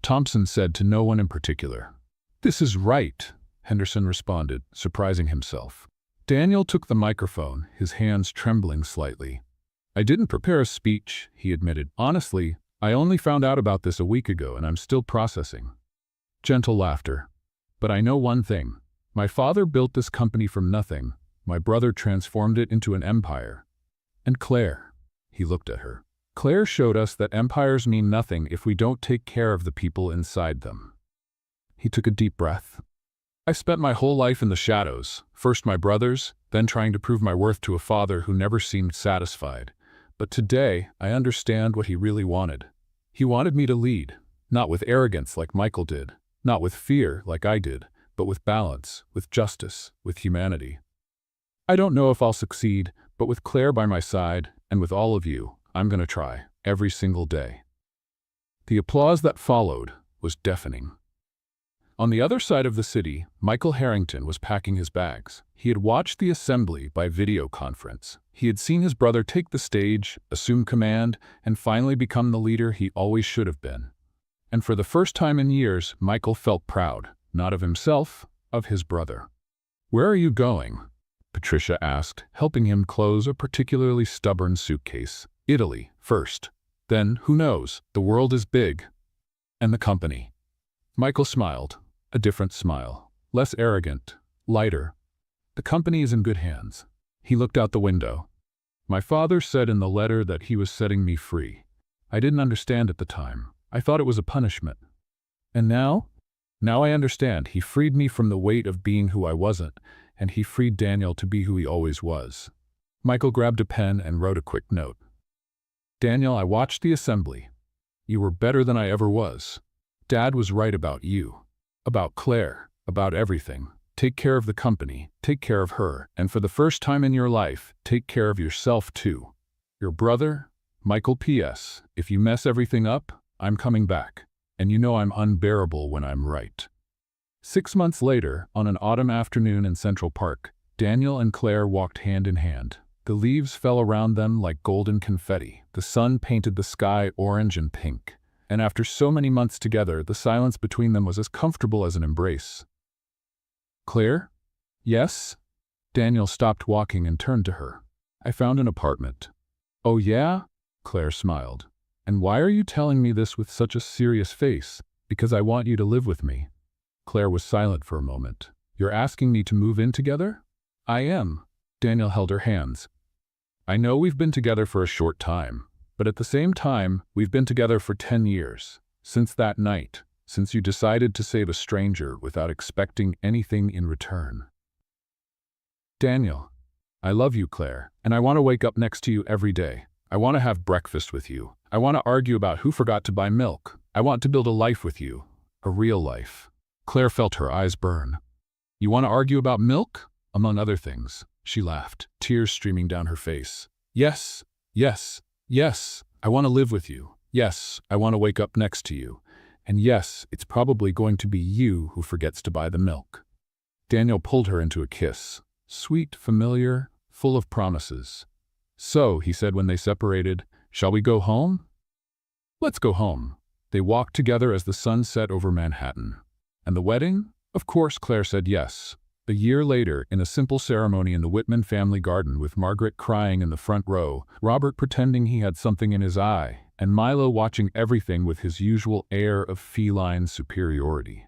Thompson said to no one in particular. This is right, Henderson responded, surprising himself. Daniel took the microphone, his hands trembling slightly. I didn't prepare a speech, he admitted. Honestly, I only found out about this a week ago and I'm still processing. Gentle laughter. But I know one thing. My father built this company from nothing. My brother transformed it into an empire. And Claire, he looked at her. Claire showed us that empires mean nothing if we don't take care of the people inside them. He took a deep breath. I spent my whole life in the shadows, first my brothers, then trying to prove my worth to a father who never seemed satisfied. But today, I understand what he really wanted. He wanted me to lead, not with arrogance like Michael did, not with fear like I did, but with balance, with justice, with humanity. I don't know if I'll succeed, but with Claire by my side, and with all of you, I'm going to try, every single day. The applause that followed was deafening. On the other side of the city, Michael Harrington was packing his bags. He had watched the assembly by video conference. He had seen his brother take the stage, assume command, and finally become the leader he always should have been. And for the first time in years, Michael felt proud, not of himself, of his brother. Where are you going? Patricia asked, helping him close a particularly stubborn suitcase. Italy, first. Then, who knows, the world is big. And the company. Michael smiled, a different smile, less arrogant, lighter. The company is in good hands. He looked out the window. My father said in the letter that he was setting me free. I didn't understand at the time. I thought it was a punishment. And now? Now I understand. He freed me from the weight of being who I wasn't, and he freed Daniel to be who he always was. Michael grabbed a pen and wrote a quick note. Daniel, I watched the assembly. You were better than I ever was. Dad was right about you, about Claire, about everything. Take care of the company, take care of her, and for the first time in your life, take care of yourself too. Your brother, Michael P.S. If you mess everything up, I'm coming back. And you know I'm unbearable when I'm right. 6 months later, on an autumn afternoon in Central Park, Daniel and Claire walked hand in hand. The leaves fell around them like golden confetti. The sun painted the sky orange and pink. And after so many months together, the silence between them was as comfortable as an embrace. Claire? Yes? Daniel stopped walking and turned to her. I found an apartment. Oh yeah? Claire smiled. And why are you telling me this with such a serious face? Because I want you to live with me. Claire was silent for a moment. You're asking me to move in together? I am. Daniel held her hands. I know we've been together for a short time. But at the same time, we've been together for 10 years. Since that night, since you decided to save a stranger without expecting anything in return. Daniel, I love you, Claire, and I want to wake up next to you every day. I want to have breakfast with you. I want to argue about who forgot to buy milk. I want to build a life with you. A real life. Claire felt her eyes burn. You want to argue about milk? Among other things. She laughed, tears streaming down her face. Yes, yes. Yes, I want to live with you. Yes, I want to wake up next to you. And yes, it's probably going to be you who forgets to buy the milk. Daniel pulled her into a kiss. Sweet, familiar, full of promises. So, he said when they separated, shall we go home? Let's go home. They walked together as the sun set over Manhattan. And the wedding? Of course, Claire said yes. A year later, in a simple ceremony in the Whitman family garden with Margaret crying in the front row, Robert pretending he had something in his eye, and Milo watching everything with his usual air of feline superiority.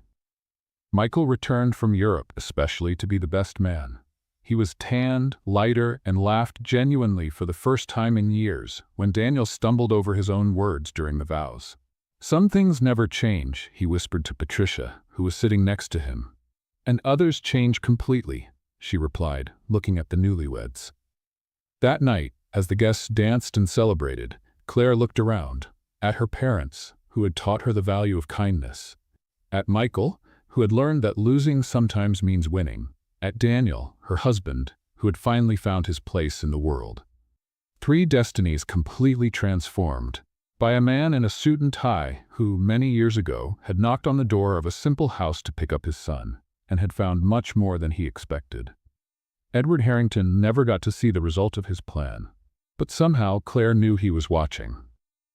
Michael returned from Europe especially to be the best man. He was tanned, lighter, and laughed genuinely for the first time in years when Daniel stumbled over his own words during the vows. Some things never change, he whispered to Patricia, who was sitting next to him. And others change completely. she replied, looking at the newlyweds. That night, as the guests danced and celebrated, Claire looked around, at her parents, who had taught her the value of kindness, at Michael, who had learned that losing sometimes means winning, at Daniel, her husband, who had finally found his place in the world. 3 destinies completely transformed by a man in a suit and tie who, many years ago, had knocked on the door of a simple house to pick up his son, and had found much more than he expected. Edward Harrington never got to see the result of his plan, but somehow Claire knew he was watching,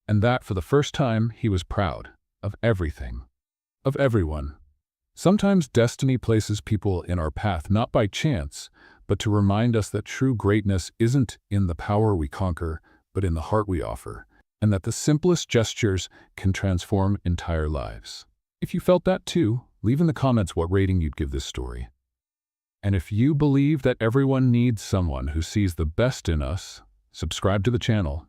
and that for the first time he was proud of everything, of everyone. Sometimes destiny places people in our path not by chance, but to remind us that true greatness isn't in the power we conquer, but in the heart we offer, and that the simplest gestures can transform entire lives. If you felt that too, leave in the comments what rating you'd give this story. And if you believe that everyone needs someone who sees the best in us, subscribe to the channel